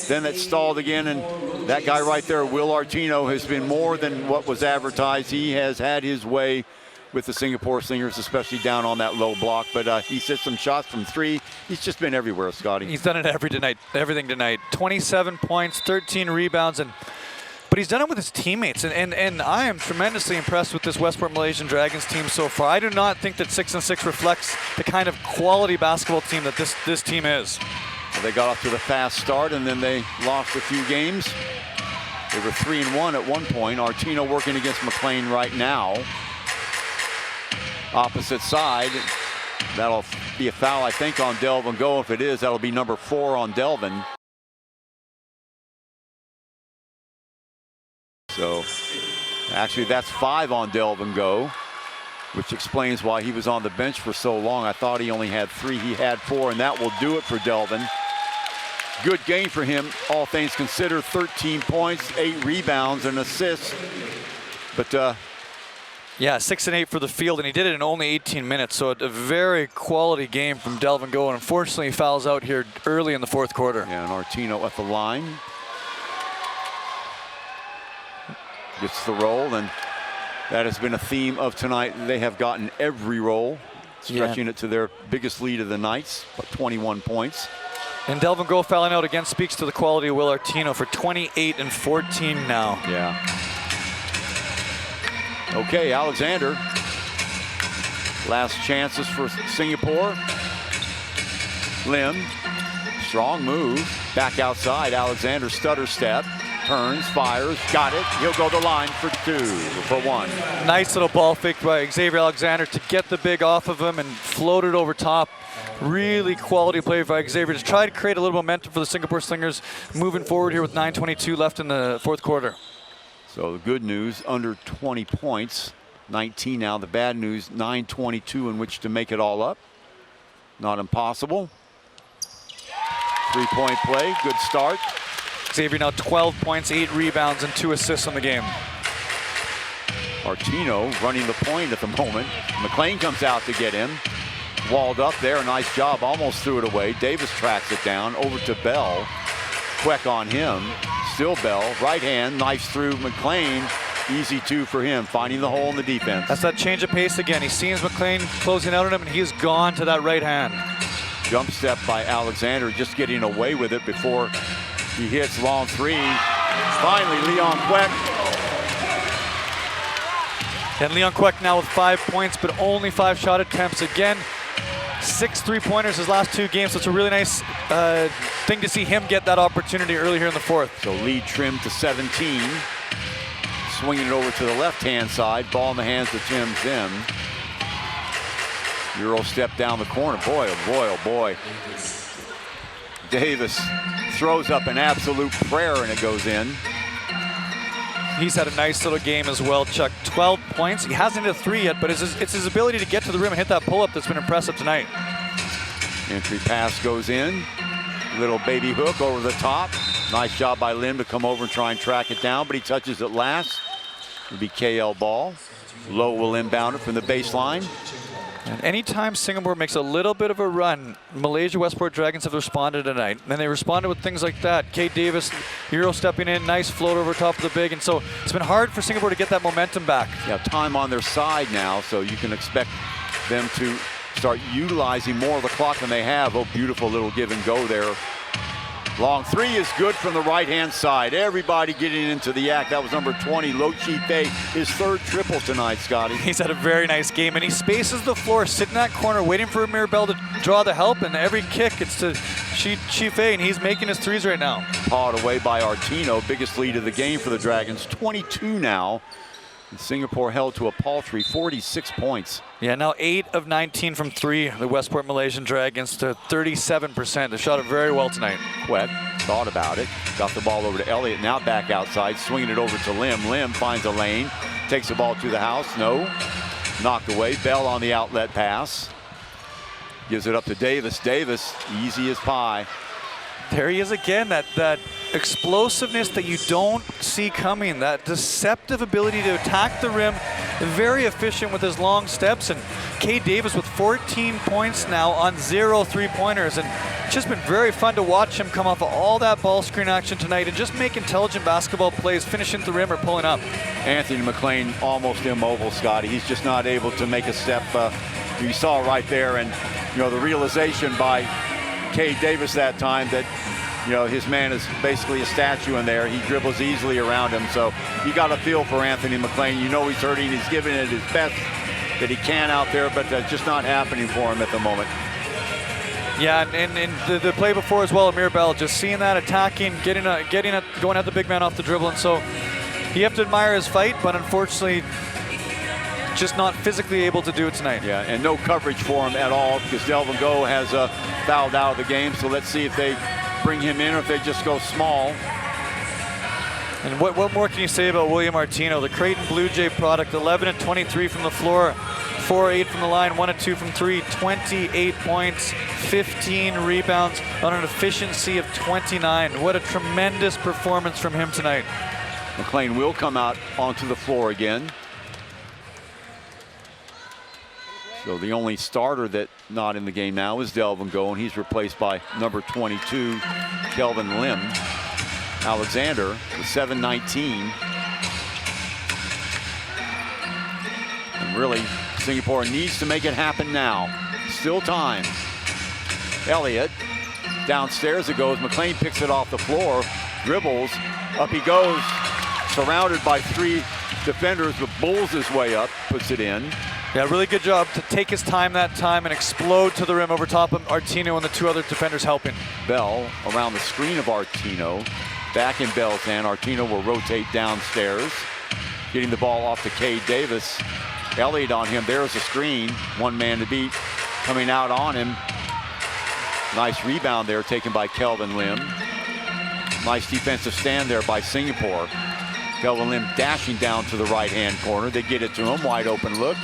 then it stalled again, and that guy right there, Will Artino, has been more than what was advertised. He has had his way with the Singapore Slingers, especially down on that low block, but he's hit some shots from 3. He's just been everywhere, Scotty. He's done it everything tonight. 27 points, 13 rebounds, but he's done it with his teammates, and I am tremendously impressed with this Westport Malaysian Dragons team so far. I do not think that 6-6 reflects the kind of quality basketball team that this team is. Well, they got off to the fast start, and then they lost a few games. They were 3-1 at one point. Artino working against McLean right now. Opposite side. That'll be a foul, I think, on Delvin Go. If it is, that'll be number 4 on Delvin. So, actually, that's 5 on Delvin Go, which explains why he was on the bench for so long. I thought he only had 3. He had 4, and that will do it for Delvin. Good game for him, all things considered. 13 points, 8 rebounds, and assists. But yeah, 6 and 8 for the field, and he did it in only 18 minutes. So a very quality game from Delvin Go, and unfortunately he fouls out here early in the fourth quarter. Yeah, and Artino at the line. Gets the roll, and that has been a theme of tonight. They have gotten every roll, stretching it to their biggest lead of the night, but 21 points. And Delvin Go fouling out again speaks to the quality of Will Artino for 28 and 14 now. Yeah. Okay, Alexander. Last chances for Singapore. Lim, strong move. Back outside, Alexander stutter step. Turns, fires, got it. He'll go to the line for 1. Nice little ball fake by Xavier Alexander to get the big off of him and float it over top. Really quality play by Xavier to try to create a little momentum for the Singapore Slingers moving forward here with 9:22 left in the fourth quarter. So the good news, under 20 points, 19 now. The bad news, 9:22 in which to make it all up. Not impossible. 3-point play, good start. Xavier now 12 points, 8 rebounds, and 2 assists on the game. Artino running the point at the moment. McLean comes out to get him. Walled up there, nice job, almost threw it away. Davis tracks it down, over to Bell. Quick on him, still Bell, right hand, nice through McLean. Easy 2 for him, finding the hole in the defense. That's that change of pace again. He sees McLean closing out on him, and he's gone to that right hand. Jump step by Alexander, just getting away with it before he hits long 3. Finally, Leon Queck. And Leon Queck now with 5 points, but only 5 shot attempts. Again, 6 3-pointers his last 2 games, so it's a really nice thing to see him get that opportunity early here in the fourth. So lead trimmed to 17. Swinging it over to the left-hand side. Ball in the hands of Tim Zim. Euro step down the corner. Boy, oh boy, oh boy. Davis throws up an absolute prayer, and it goes in. He's had a nice little game as well, Chuck. 12 points. He hasn't hit a 3 yet, but it's his ability to get to the rim and hit that pull-up that's been impressive tonight. Entry pass goes in. Little baby hook over the top. Nice job by Lim to come over and try and track it down, but he touches it last. It'll be KL ball. Lowe will inbound it from the baseline. And anytime Singapore makes a little bit of a run, Malaysia Westport Dragons have responded tonight. And they responded with things like that. Kate Davis, Euro stepping in, nice float over top of the big. And so it's been hard for Singapore to get that momentum back. Yeah, time on their side now, so you can expect them to start utilizing more of the clock than they have. Oh, beautiful little give and go there. Long 3 is good from the right-hand side. Everybody getting into the act. That was number 20, Lo Chi Fei, his 3rd triple tonight, Scotty. He's had a very nice game, and he spaces the floor, sitting in that corner, waiting for Mirabel to draw the help, and every kick, it's to Chi Fei, and he's making his 3s right now. Pawed away by Artino, biggest lead of the game for the Dragons, 22 now. And Singapore held to a paltry 46 points. Yeah, now 8 of 19 from 3, the Westport Malaysian Dragons to 37%. They shot it very well tonight. Quet thought about it, got the ball over to Elliott, now back outside, swinging it over to Lim. Lim finds a lane, takes the ball to the house, no. Knocked away, Bell on the outlet pass. Gives it up to Davis. Davis, easy as pie. There he is again, that explosiveness that you don't see coming, that deceptive ability to attack the rim, very efficient with his long steps. And Kay Davis with 14 points now on 0 3-pointers, and it's just been very fun to watch him come off of all that ball screen action tonight and just make intelligent basketball plays, finishing the rim or pulling up. Anthony McLean almost immobile, Scotty. He's just not able to make a step. You saw right there, and the realization by Kay Davis that time that his man is basically a statue in there. He dribbles easily around him, so you got a feel for Anthony McLean. He's hurting. He's giving it his best that he can out there, but that's just not happening for him at the moment. Yeah, and the play before as well, Amir Bell, just seeing that, attacking, going at the big man off the dribble. And so you have to admire his fight, but unfortunately, just not physically able to do it tonight. Yeah, and no coverage for him at all because Delvin Go has fouled out of the game. So let's see if they bring him in or if they just go small. And what more can you say about William Artino, the Creighton Blue Jay product? 11 and 23 from the floor, 4-8 from the line, 1 and 2 from 3, 28 points, 15 rebounds on an efficiency of 29. What a tremendous performance from him tonight. McLean will come out onto the floor again. So the only starter that's not in the game now is Delvin Go, and he's replaced by number 22, Kelvin Lin. Alexander with 7-19. And really, Singapore needs to make it happen now. Still time. Elliott, downstairs it goes. McLean picks it off the floor, dribbles, up he goes, surrounded by 3 defenders, but bulls his way up, puts it in. Yeah, really good job to take his time that time and explode to the rim over top of Artino and the 2 other defenders helping. Bell around the screen of Artino. Back in Bell's hand. Artino will rotate downstairs. Getting the ball off to Cade Davis. Elliott on him. There's a screen. 1 man to beat. Coming out on him. Nice rebound there taken by Kelvin Lim. Nice defensive stand there by Singapore. Kelvin Lim dashing down to the right-hand corner. They get it to him. Wide open look.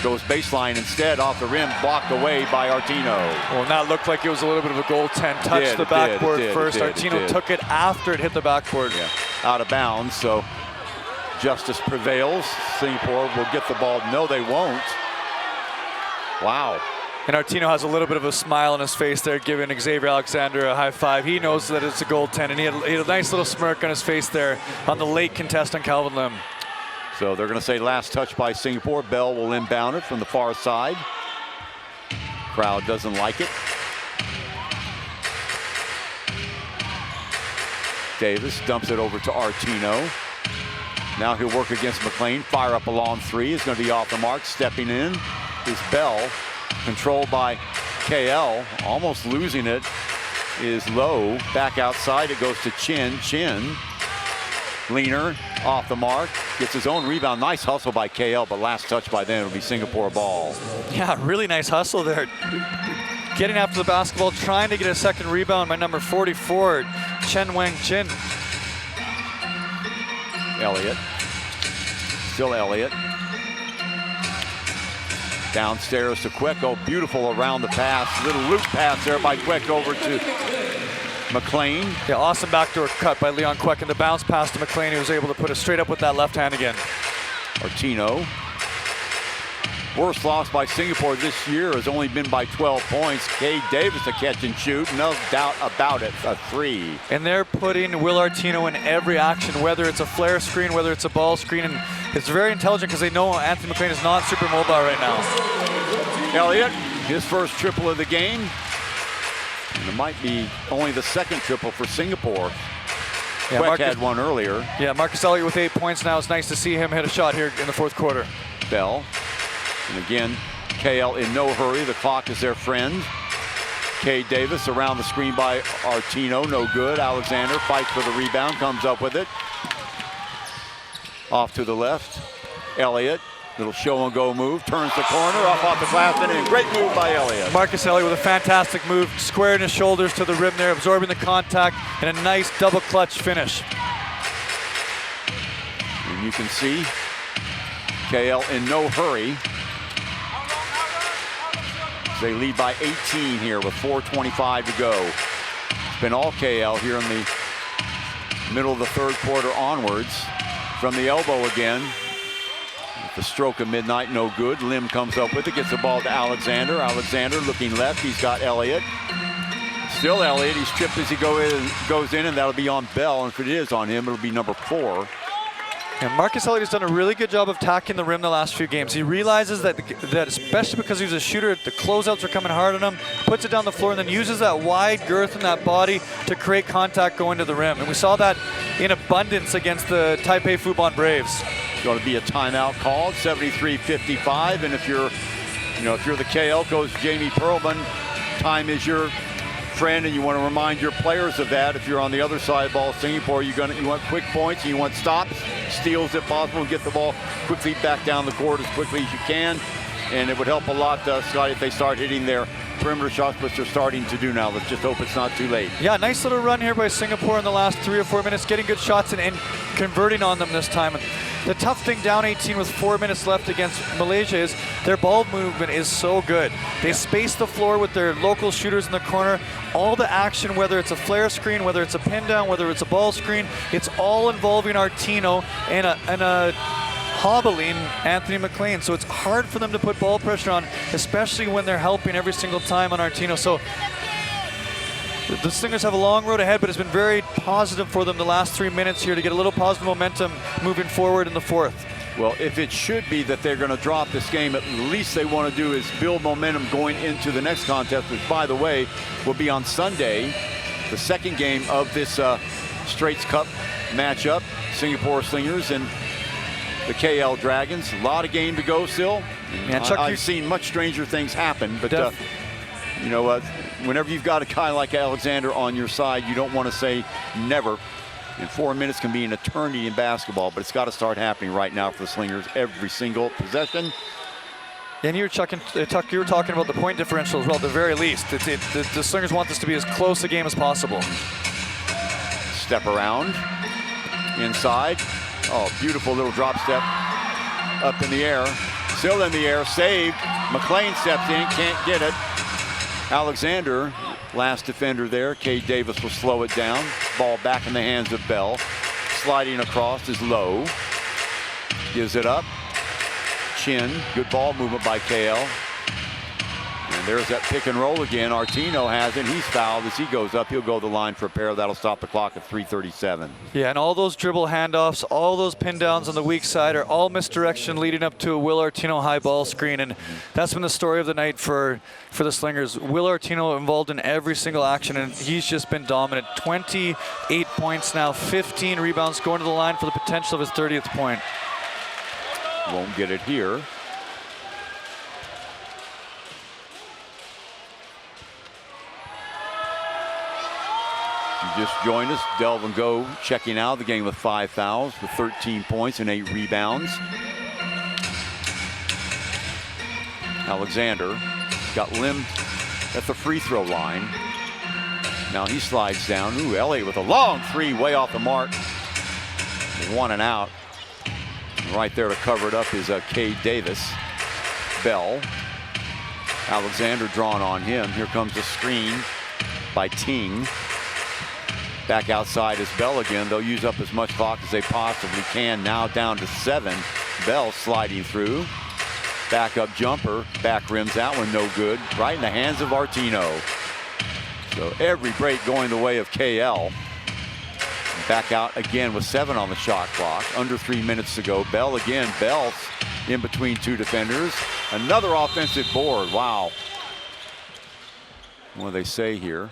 Goes baseline instead, off the rim, blocked away by Artino. Well, and that looked like it was a little bit of a goaltend. Touched the backboard first. Artino took it after it hit the backboard. Yeah. Out of bounds, so justice prevails. Singapore will get the ball. No, they won't. Wow. And Artino has a little bit of a smile on his face there, giving Xavier Alexander a high five. He knows that it's a goaltend, and he had a nice little smirk on his face there on the late contest on Kelvin Lim. So they're going to say last touch by Singapore. Bell will inbound it from the far side. Crowd doesn't like it. Davis dumps it over to Artino. Now he'll work against McLean. Fire up a long 3 is going to be off the mark. Stepping in is Bell. Controlled by KL. Almost losing it is Lowe. Back outside it goes to Chin. Chin. Leaner off the mark, gets his own rebound. Nice hustle by KL, but last touch by them will be Singapore ball. Yeah, really nice hustle there. Getting after the basketball, trying to get a second rebound by number 44, Chen Wang Chin. Elliott, still Elliott. Downstairs to Kwek. Beautiful around the pass. Little loop pass there by Kwek over to McLean. Yeah, awesome backdoor cut by Leon Kwek, and the bounce pass to McLean. He was able to put it straight up with that left hand again. Artino. Worst loss by Singapore this year has only been by 12 points. Cade Davis a catch and shoot, no doubt about it, a 3. And they're putting Will Artino in every action, whether it's a flare screen, whether it's a ball screen, and it's very intelligent because they know Anthony McLean is not super mobile right now. Elliott, his first triple of the game. And it might be only the second triple for Singapore. Yeah, Kwek had one earlier. Yeah, Marcus Elliott with 8 points now. It's nice to see him hit a shot here in the 4th quarter. Bell. And again, KL in no hurry. The clock is their friend. Cade Davis around the screen by Artino. No good. Alexander fights for the rebound. Comes up with it. Off to the left. Elliott. Little show and go move. Turns the corner. Up off the glass and in. Great move by Elliott. Marcus Elliott with a fantastic move. Squaring his shoulders to the rim there. Absorbing the contact. And a nice double clutch finish. And you can see KL in no hurry. They lead by 18 here with 4:25 to go. It's been all KL here in the middle of the 3rd quarter onwards. From the elbow again. The stroke of midnight, no good. Lim comes up with it, gets the ball to Alexander. Alexander looking left, he's got Elliott. Still Elliott, he's tripped as he goes in, and that'll be on Bell. And if it is on him, it'll be number 4. And Marcus Elliott has done a really good job of attacking the rim the last few games. He realizes that especially because he's a shooter, the closeouts are coming hard on him, puts it down the floor, and then uses that wide girth in that body to create contact going to the rim. And we saw that in abundance against the Taipei Fubon Braves. Going to be a timeout called, 73-55, and if you're the KL coach, Jamie Perlman, time is your friend, and you want to remind your players of that. If you're on the other side of the ball, Singapore, you want quick points, and you want stops, steals if possible, and get the ball quickly back down the court as quickly as you can. And it would help a lot, Scotty, if they start hitting their perimeter shots, which they're starting to do now. Let's just hope it's not too late. Yeah, nice little run here by Singapore in the last 3 or 4 minutes, getting good shots and converting on them this time. The tough thing down 18 with 4 minutes left against Malaysia is their ball movement is so good. They space the floor with their local shooters in the corner. All the action, whether it's a flare screen, whether it's a pin down, whether it's a ball screen, it's all involving Artino and a hobbling Anthony McLean. So it's hard for them to put ball pressure on, especially when they're helping every single time on Artino. So the Slingers have a long road ahead, but it's been very positive for them the last 3 minutes here to get a little positive momentum moving forward in the fourth. Well, if it should be that they're going to drop this game, at least they want to do is build momentum going into the next contest, which, by the way, will be on Sunday, the second game of this Straits Cup matchup, Singapore Slingers and the KL Dragons. A lot of game to go still. Man, Chuck, I've seen much stranger things happen, but you know, whenever you've got a guy like Alexander on your side, you don't want to say never. And 4 minutes can be an eternity in basketball, but it's got to start happening right now for the Slingers every single possession. And you were, Chuck, you were talking about the point differential as well, at the very least. The Slingers want this to be as close a game as possible. Step around, inside. Oh, beautiful little drop step up in the air. Still in the air, saved. McLean steps in, can't get it. Alexander, last defender there. Cade Davis will slow it down. Ball back in the hands of Bell. Sliding across is Lowe. Gives it up. Chin, good ball movement by KL. And there's that pick and roll again. Artino has it. He's fouled as he goes up. He'll go to the line for a pair. That'll stop the clock at 3:37. Yeah, and all those dribble handoffs, all those pin downs on the weak side are all misdirection leading up to a Will Artino high ball screen. And that's been the story of the night for the Slingers. Will Artino involved in every single action, and he's just been dominant. 28 points now, 15 rebounds, going to the line for the potential of his 30th point. Won't get it here. You just joined us. Delvin Go checking out the game with 5 fouls with 13 points and 8 rebounds. Alexander got Lim at the free throw line. Now he slides down. Ooh, Elliott with a long three way off the mark. 1 and out. Right there to cover it up is Cade Davis. Bell. Alexander drawn on him. Here comes the screen by Ting. Back outside is Bell again. They'll use up as much clock as they possibly can. Now down to 7. Bell sliding through. Back up jumper. Back rims that one, no good. Right in the hands of Artino. So every break going the way of KL. Back out again with 7 on the shot clock. Under 3 minutes to go. Bell again. Bell in between 2 defenders. Another offensive board. Wow. What do they say here?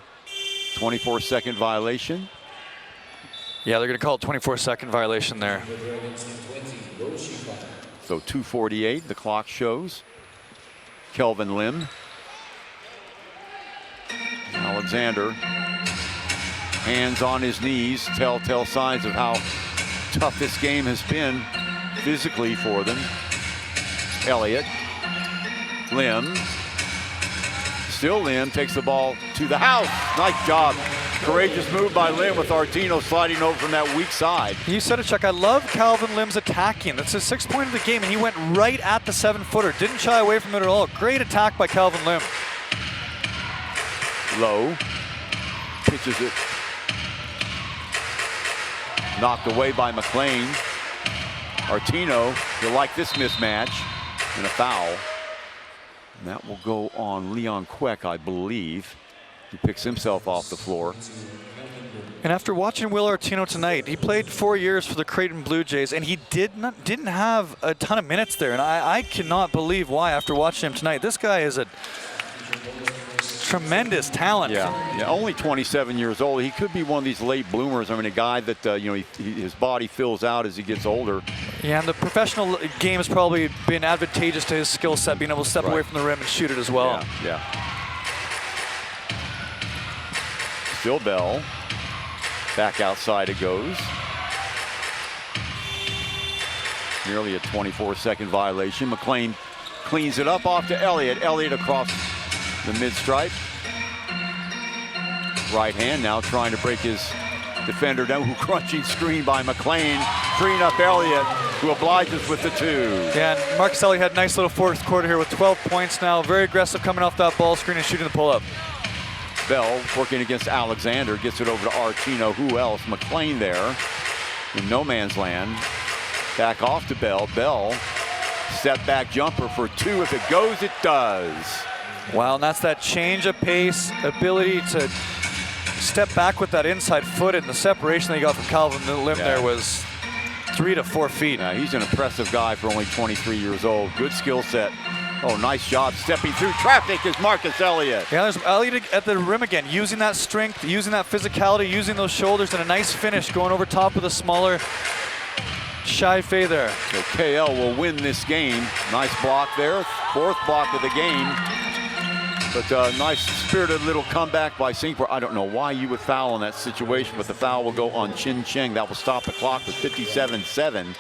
24-second violation. Yeah, they're going to call it 24-second violation there. So 2:48, the clock shows. Kelvin Lin. Alexander, hands on his knees, telltale signs of how tough this game has been physically for them. Elliott, Lim. Still Lim takes the ball to the house. Nice job. Courageous move by Lim with Artino sliding over from that weak side. You said it, Chuck. I love Calvin Lim's attacking. That's his 6th point of the game, and he went right at the 7-footer. Didn't shy away from it at all. Great attack by Calvin Lim. Low. Pitches it. Knocked away by McLean. Artino, you'll like this mismatch. And a foul. And that will go on Leon Queck, I believe. He picks himself off the floor. And after watching Will Artino tonight, he played 4 years for the Creighton Blue Jays, and he didn't have a ton of minutes there. And I cannot believe why after watching him tonight. This guy is a tremendous talent. Yeah, only 27 years old. He could be one of these late bloomers. I mean, a guy that, his body fills out as he gets older. Yeah, and the professional game has probably been advantageous to his skill set, being able to step away from the rim and shoot it as well. Yeah. Still Bell. Back outside it goes. Nearly a 24-second violation. McLean cleans it up off to Elliott. Elliott across the mid-stripe. Right hand now trying to break his defender down. Crunching screen by McLean. Freeing up Elliott, who obliges with the 2. Yeah, and Marcus Elliott had a nice little fourth quarter here with 12 points now. Very aggressive coming off that ball screen and shooting the pull-up. Bell working against Alexander. Gets it over to Artino. Who else? McLean there in no man's land. Back off to Bell. Bell, step back jumper for 2. If it goes, it does. Wow, and that's that change of pace, ability to step back with that inside foot, and the separation that he got from Kelvin Lin there was 3 to 4 feet. Yeah, he's an impressive guy for only 23 years old. Good skill set. Oh, nice job stepping through traffic is Marcus Elliott. Yeah, there's Elliott at the rim again, using that strength, using that physicality, using those shoulders, and a nice finish going over top of the smaller Shy Fei there. So KL will win this game. Nice block there, 4th block of the game. But nice spirited little comeback by Singapore. I don't know why you would foul in that situation, but the foul will go on Chin Cheng. That will stop the clock with 57-7.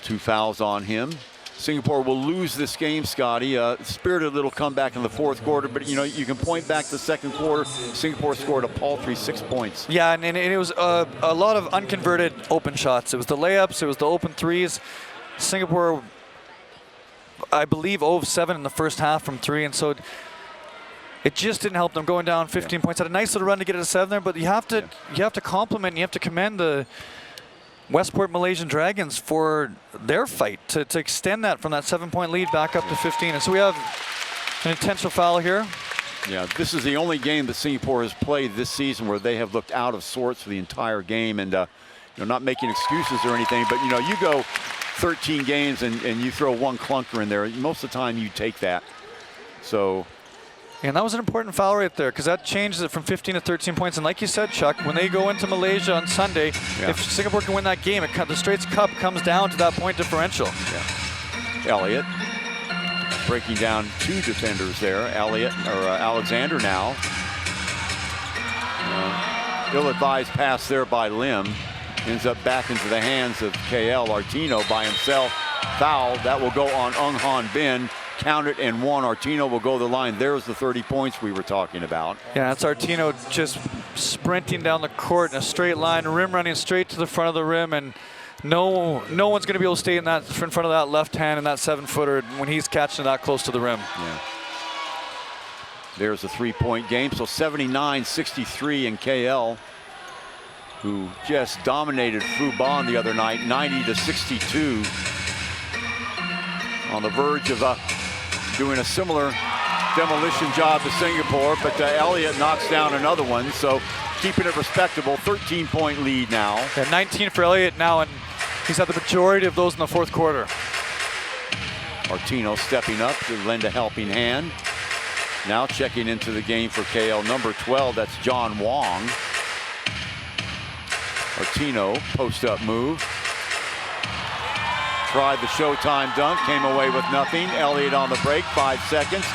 2 fouls on him. Singapore will lose this game, Scotty. Spirited little comeback in the 4th quarter, but you know, you can point back to the 2nd quarter. Singapore scored a paltry 6 points. Yeah, and it was a lot of unconverted open shots. It was the layups, it was the open threes. Singapore, I believe, 0 of 7 in the first half from 3, and so it just didn't help them going down 15 points. Had a nice little run to get it to 7 there, but you have to compliment and you have to commend the Westport Malaysian Dragons for their fight to extend that from that 7-point lead back up to 15. And so we have an intentional foul here. Yeah, this is the only game that Singapore has played this season where they have looked out of sorts for the entire game, and you know, not making excuses or anything, but you know, you go 13 games and you throw 1 clunker in there, most of the time you take that. So. And that was an important foul right there, because that changes it from 15 to 13 points. And like you said, Chuck, when they go into Malaysia on Sunday, if Singapore can win that game, the Straits Cup comes down to that point differential. Yeah. Elliott breaking down 2 defenders there. Alexander now. Ill-advised pass there by Lim. Ends up back into the hands of KL. Artino by himself. Foul. That will go on Ung Han Bin. Count it and 1. Artino will go to the line. There's the 30 points we were talking about. Yeah, that's Artino just sprinting down the court in a straight line, rim running straight to the front of the rim, and no one's going to be able to stay in front of that left hand and that 7-footer when he's catching that close to the rim. Yeah. There's a 3-point game, so 79-63 in KL, who just dominated Fubon the other night, 90-62. On the verge of doing a similar demolition job to Singapore, but Elliott knocks down another one, so keeping it respectable. 13-point lead now. Yeah, 19 for Elliott now, and he's had the majority of those in the 4th quarter. Artino stepping up to lend a helping hand. Now checking into the game for KL, number 12, that's John Wong. Artino, post-up move. Tried the Showtime dunk, came away with nothing. Elliott on the break, 5 seconds.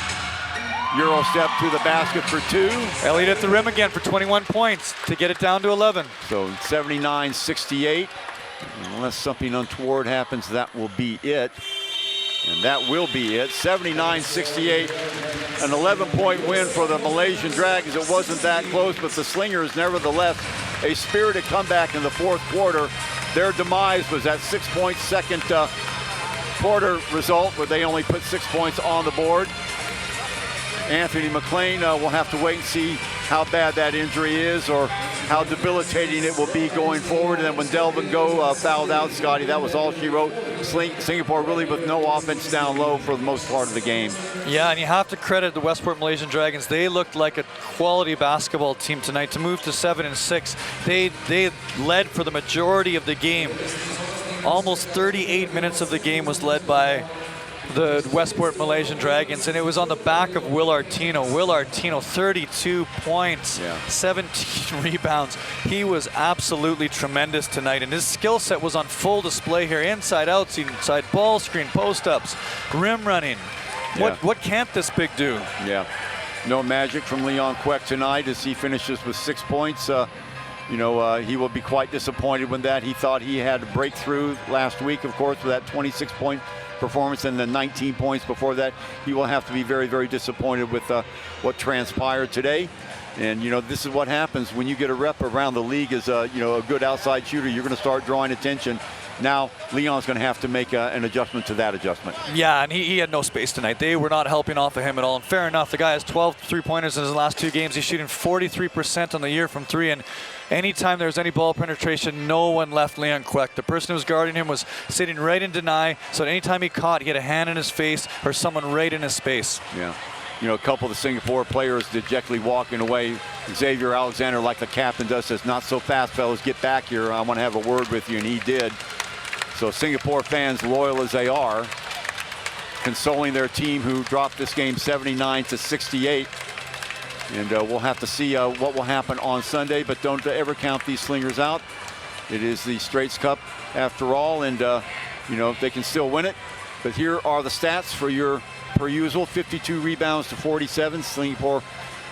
Euro step to the basket for 2. Elliott at the rim again for 21 points to get it down to 11. So 79-68. Unless something untoward happens, that will be it. And that will be it. 79-68, an 11-point win for the Malaysian Dragons. It wasn't that close, but the Slingers, nevertheless, a spirited comeback in the 4th quarter. Their demise was that 6-point second quarter result, where they only put 6 points on the board. Anthony McLean will have to wait and see how bad that injury is or how debilitating it will be going forward. And then when Delvin Go fouled out, Scotty, that was all she wrote. Singapore really with no offense down low for the most part of the game. Yeah, and you have to credit the Westport Malaysian Dragons. They looked like a quality basketball team tonight to move to 7-6. They led for the majority of the game. Almost 38 minutes of the game was led by the Westport Malaysian Dragons, and it was on the back of Will Artino. Will Artino, 32 points, 17 rebounds. He was absolutely tremendous tonight, and his skill set was on full display here. Inside, outside, ball screen, post-ups, rim running. What can't this big do? Yeah. No magic from Leon Kwek tonight as he finishes with 6 points. He will be quite disappointed with that. He thought he had a breakthrough last week, of course, with that 26-point performance and the 19 points before that. He will have to be very, very disappointed with what transpired today. And, this is what happens when you get a rep around the league as a good outside shooter. You're going to start drawing attention. Now, Leon's going to have to make an adjustment to that adjustment. Yeah, and he had no space tonight. They were not helping off of him at all. And fair enough, the guy has 12 three-pointers in his last 2 games. He's shooting 43% on the year from 3. And anytime there was any ball penetration, no one left Leon Kwek. The person who was guarding him was sitting right in deny. So anytime he caught, he had a hand in his face or someone right in his space. Yeah. A couple of the Singapore players dejectedly walking away. Xavier Alexander, like the captain does, says, "Not so fast, fellas. Get back here. I want to have a word with you," and he did. So Singapore fans, loyal as they are, consoling their team who dropped this game 79-68. And we'll have to see what will happen on Sunday, but don't ever count these Slingers out. It is the Straits Cup after all, and they can still win it. But here are the stats for your per usual: 52 rebounds to 47. Singapore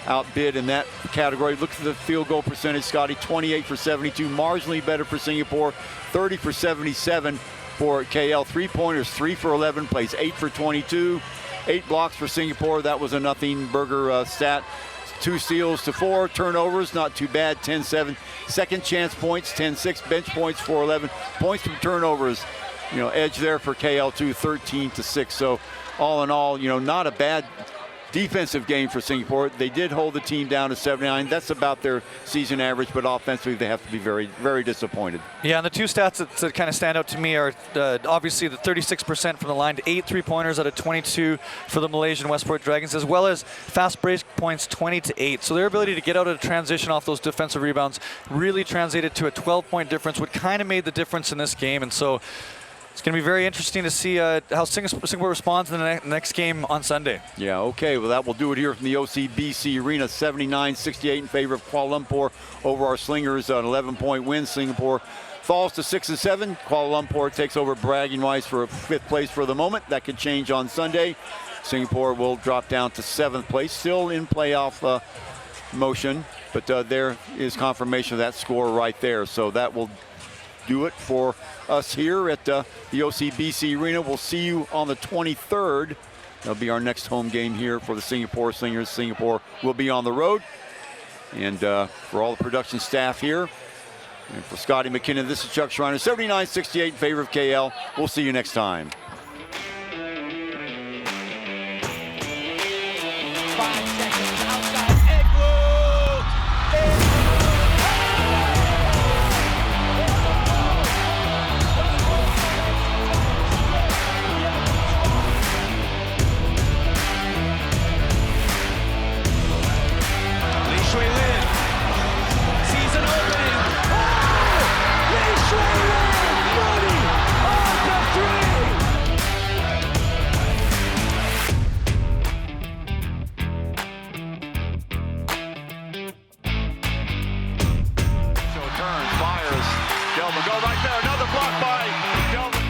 outbid in that category. Look at the field goal percentage, Scotty. 28 for 72, marginally better for Singapore. 30 for 77 for KL. 3-pointers, 3 for 11, plays 8 for 22. 8 blocks for Singapore. That was a nothing burger stat. 2 steals to 4. Turnovers, not too bad, 10-7. Second chance points, 10-6. Bench points, 4-11. Points from turnovers, edge there for KL2, 13-6. So all in all, not a bad defensive game for Singapore. They did hold the team down to 79. That's about their season average, but offensively they have to be very, very disappointed. Yeah, and the 2 stats that kind of stand out to me are obviously the 36% from the line to 8 3-pointers out of 22 for the Malaysian Westport Dragons, as well as fast break points 20-8. So their ability to get out of the transition off those defensive rebounds really translated to a 12-point difference, what kind of made the difference in this game. And so it's going to be very interesting to see how Singapore responds in the next game on Sunday. Yeah, okay. Well, that will do it here from the OCBC Arena. 79-68 in favor of Kuala Lumpur over our Slingers. An 11-point win. Singapore falls to 6-7. Kuala Lumpur takes over bragging-wise for 5th place for the moment. That could change on Sunday. Singapore will drop down to 7th place. Still in playoff motion, but there is confirmation of that score right there. So that will do it for us here at the OCBC Arena. We'll see you on the 23rd. That'll be our next home game here for the Singapore Slingers. Singapore will be on the road. And for all the production staff here, and for Scotty McKinnon, this is Chuck Schreiner. 79-68 in favor of KL. We'll see you next time. 5 seconds outside. Egg Kelvin, go right there. Another block by Kelvin.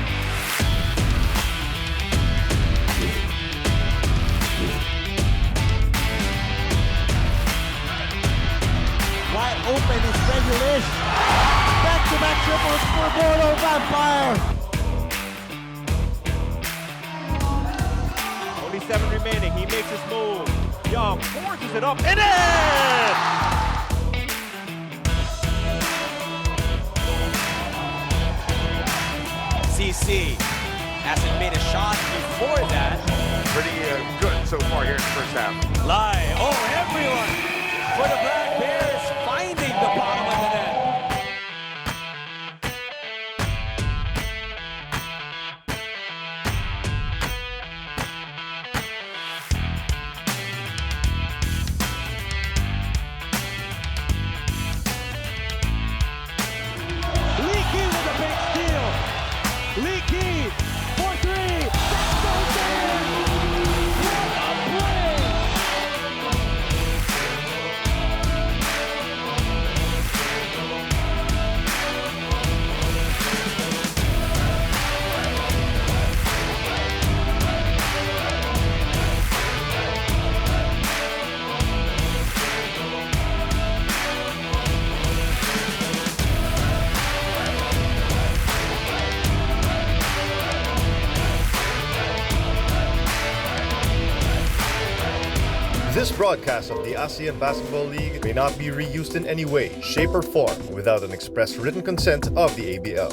Wide open is Regulish. Back-to-back triples for Mono Vampire. Only 7 remaining. He makes his move. Young forces it up and in! CC hasn't made a shot before that. Pretty good so far here in the first half. Lie. Oh, everyone for the Black Bears finding the bottom of the net. Leaky with a big steal. Leaky for 3. That goes in. What a play. This broadcast of the ASEAN Basketball League may not be reused in any way, shape, or form without an express written consent of the ABL.